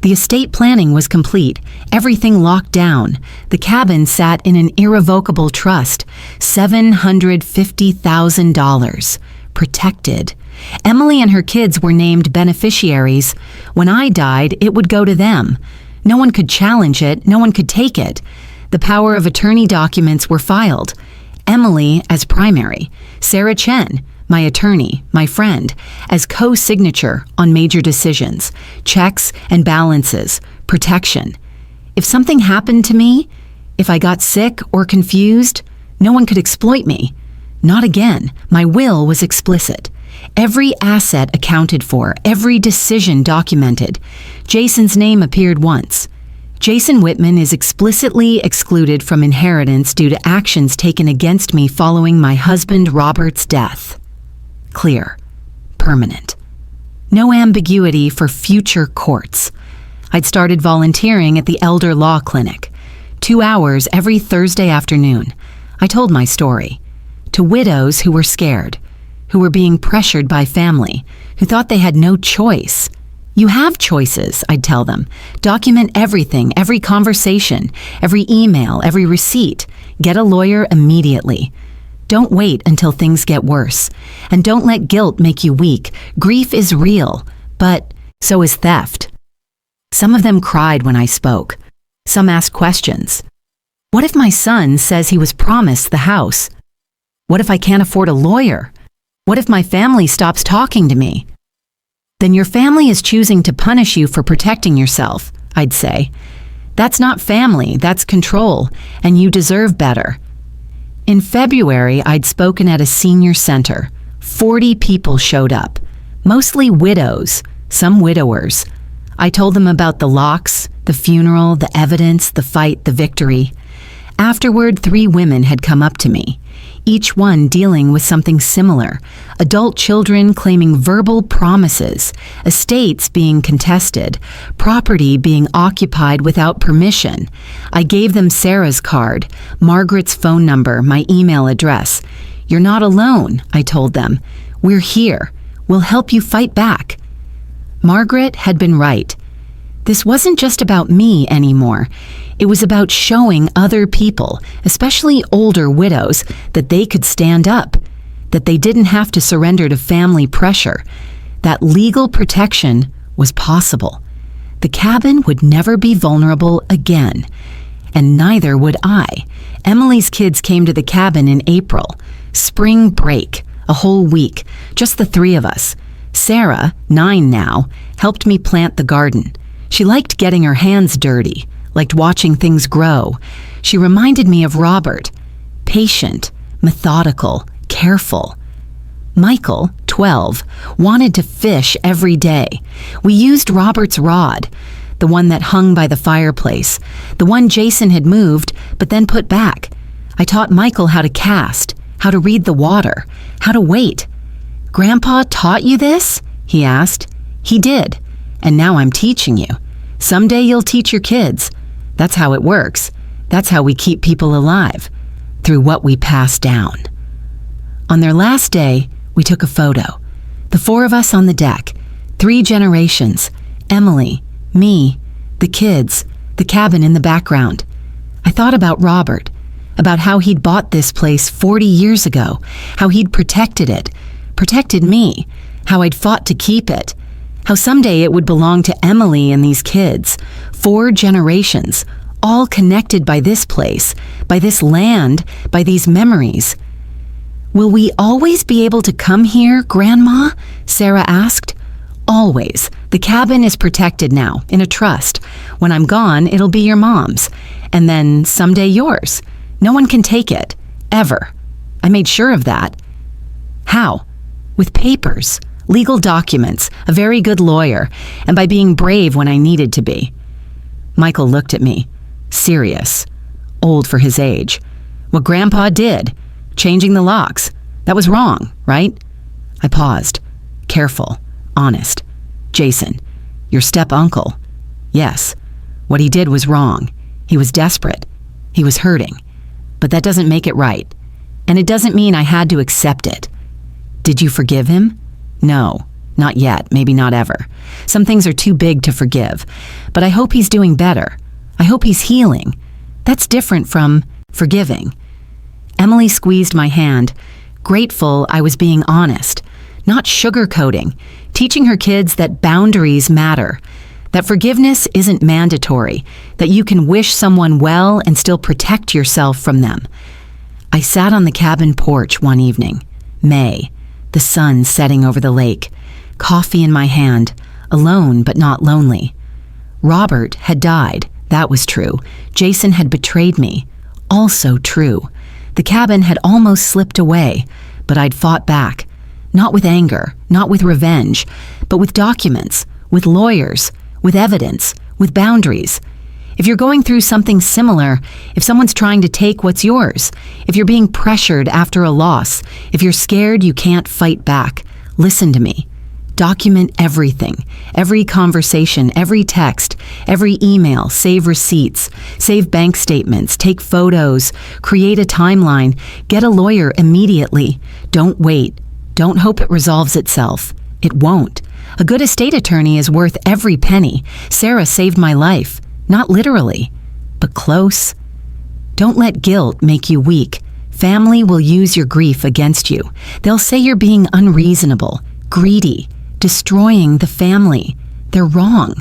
The estate planning was complete, everything locked down. The cabin sat in an irrevocable trust, $750,000, protected. Emily and her kids were named beneficiaries. When I died, it would go to them. No one could challenge it, no one could take it. The power of attorney documents were filed. Emily as primary, Sarah Chen, my attorney, my friend, as co-signature on major decisions, checks and balances, protection. If something happened to me, if I got sick or confused, no one could exploit me. Not again. My will was explicit. Every asset accounted for, every decision documented. Jason's name appeared once. Jason Whitman is explicitly excluded from inheritance due to actions taken against me following my husband Robert's death. Clear. Permanent. No ambiguity for future courts. I'd started volunteering at the Elder Law Clinic. 2 hours every Thursday afternoon. I told my story. To widows who were scared, who were being pressured by family, who thought they had no choice. You have choices, I'd tell them. Document everything, every conversation, every email, every receipt. Get a lawyer immediately. Don't wait until things get worse. And don't let guilt make you weak. Grief is real, but so is theft. Some of them cried when I spoke. Some asked questions. What if my son says he was promised the house? What if I can't afford a lawyer? What if my family stops talking to me? Then your family is choosing to punish you for protecting yourself, I'd say. That's not family, that's control, and you deserve better. In February, I'd spoken at a senior center. 40 people showed up, mostly widows, some widowers. I told them about the locks, the funeral, the evidence, the fight, the victory. Afterward, 3 women had come up to me, each one dealing with something similar. Adult children claiming verbal promises, estates being contested, property being occupied without permission. I gave them Sarah's card, Margaret's phone number, my email address. You're not alone, I told them. We're here. We'll help you fight back. Margaret had been right. This wasn't just about me anymore. It was about showing other people, especially older widows, that they could stand up, that they didn't have to surrender to family pressure, that legal protection was possible. The cabin would never be vulnerable again, and neither would I. Emily's kids came to the cabin in April. Spring break, a whole week, just the 3 of us. Sarah, 9 now, helped me plant the garden. She liked getting her hands dirty, liked watching things grow. She reminded me of Robert, patient, methodical, careful. Michael, 12, wanted to fish every day. We used Robert's rod, the one that hung by the fireplace, the one Jason had moved but then put back. I taught Michael how to cast, how to read the water, how to wait. "Grandpa taught you this?" he asked. He did, and now I'm teaching you. Someday you'll teach your kids. That's how it works. That's how we keep people alive, through what we pass down. On their last day, we took a photo. The 4 of us on the deck, 3 generations, Emily, me, the kids, the cabin in the background. I thought about Robert, about how he'd bought this place 40 years ago, how he'd protected it, protected me, how I'd fought to keep it, how someday it would belong to Emily and these kids, 4 generations, all connected by this place, by this land, by these memories. "Will we always be able to come here, Grandma?" Sarah asked. "Always. The cabin is protected now, in a trust. When I'm gone, it'll be your mom's, and then someday yours. No one can take it, ever. I made sure of that." "How?" "With papers, legal documents, a very good lawyer, and by being brave when I needed to be." Michael looked at me, serious, old for his age. "What Grandpa did, changing the locks, that was wrong, right?" I paused, careful, honest. "Jason, your step-uncle." "Yes, what he did was wrong. He was desperate. He was hurting. But that doesn't make it right. And it doesn't mean I had to accept it." "Did you forgive him?" "No, not yet, maybe not ever. Some things are too big to forgive. But I hope he's doing better. I hope he's healing. That's different from forgiving." Emily squeezed my hand, grateful I was being honest, not sugarcoating, teaching her kids that boundaries matter, that forgiveness isn't mandatory, that you can wish someone well and still protect yourself from them. I sat on the cabin porch one evening, May, the sun setting over the lake, coffee in my hand, alone but not lonely. Robert had died, that was true. Jason had betrayed me, also true. The cabin had almost slipped away, but I'd fought back. Not with anger, not with revenge, but with documents, with lawyers, with evidence, with boundaries. If you're going through something similar, if someone's trying to take what's yours, if you're being pressured after a loss, if you're scared you can't fight back, listen to me. Document everything, every conversation, every text, every email, save receipts, save bank statements, take photos, create a timeline, get a lawyer immediately. Don't wait. Don't hope it resolves itself. It won't. A good estate attorney is worth every penny. Sarah saved my life. Not literally, but close. Don't let guilt make you weak. Family will use your grief against you. They'll say you're being unreasonable, greedy, destroying the family. They're wrong.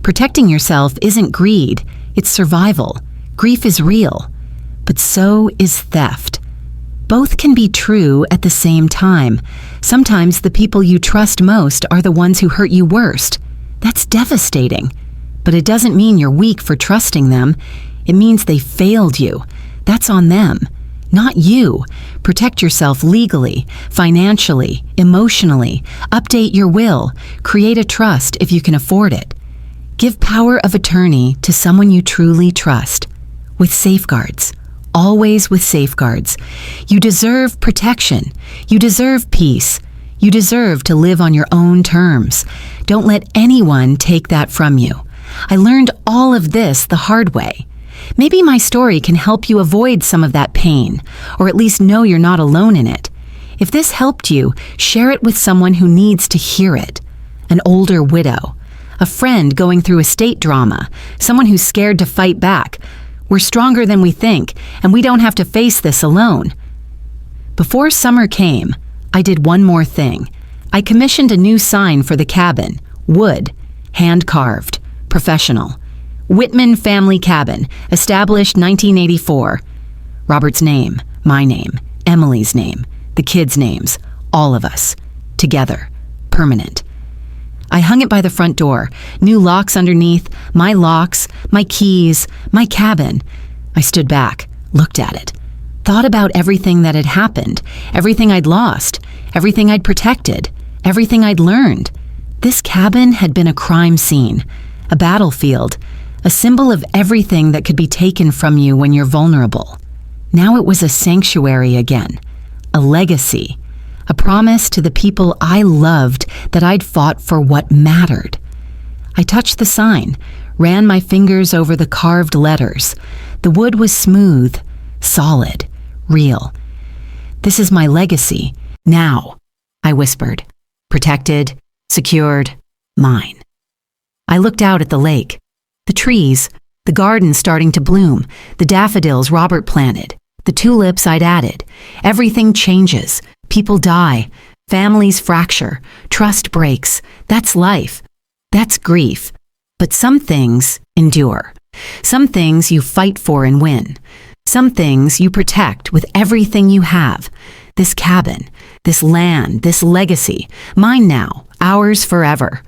Protecting yourself isn't greed, it's survival. Grief is real, but so is theft. Both can be true at the same time. Sometimes the people you trust most are the ones who hurt you worst. That's devastating. But it doesn't mean you're weak for trusting them. It means they failed you. That's on them, not you. Protect yourself legally, financially, emotionally. Update your will. Create a trust if you can afford it. Give power of attorney to someone you truly trust. With safeguards. Always with safeguards. You deserve protection. You deserve peace. You deserve to live on your own terms. Don't let anyone take that from you. I learned all of this the hard way. Maybe my story can help you avoid some of that pain, or at least know you're not alone in it. If this helped you, share it with someone who needs to hear it. An older widow, a friend going through estate drama, someone who's scared to fight back. We're stronger than we think, and we don't have to face this alone. Before summer came, I did one more thing. I commissioned a new sign for the cabin, wood, hand-carved, professional. Whitman Family Cabin, established 1984. Robert's name, my name, Emily's name, the kids' names, all of us. Together. Permanent. I hung it by the front door, new locks underneath, my locks, my keys, my cabin. I stood back, looked at it, thought about everything that had happened, everything I'd lost, everything I'd protected, everything I'd learned. This cabin had been a crime scene, a battlefield, a symbol of everything that could be taken from you when you're vulnerable. Now it was a sanctuary again, a legacy, a promise to the people I loved that I'd fought for what mattered. I touched the sign, ran my fingers over the carved letters. The wood was smooth, solid, real. This is my legacy, now, I whispered. Protected, secured, mine. I looked out at the lake. The trees, the garden starting to bloom, the daffodils Robert planted, the tulips I'd added. Everything changes. People die. Families fracture. Trust breaks. That's life. That's grief. But some things endure. Some things you fight for and win. Some things you protect with everything you have. This cabin, this land, this legacy, mine now, ours forever.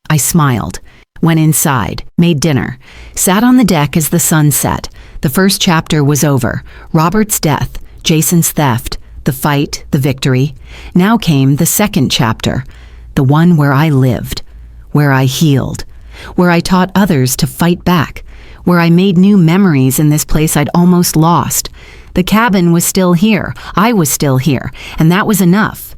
I smiled. Went inside, made dinner, sat on the deck as the sun set. The first chapter was over. Robert's death, Jason's theft, the fight, the victory. Now came the second chapter, the one where I lived, where I healed, where I taught others to fight back, where I made new memories in this place I'd almost lost. The cabin was still here, I was still here, and that was enough.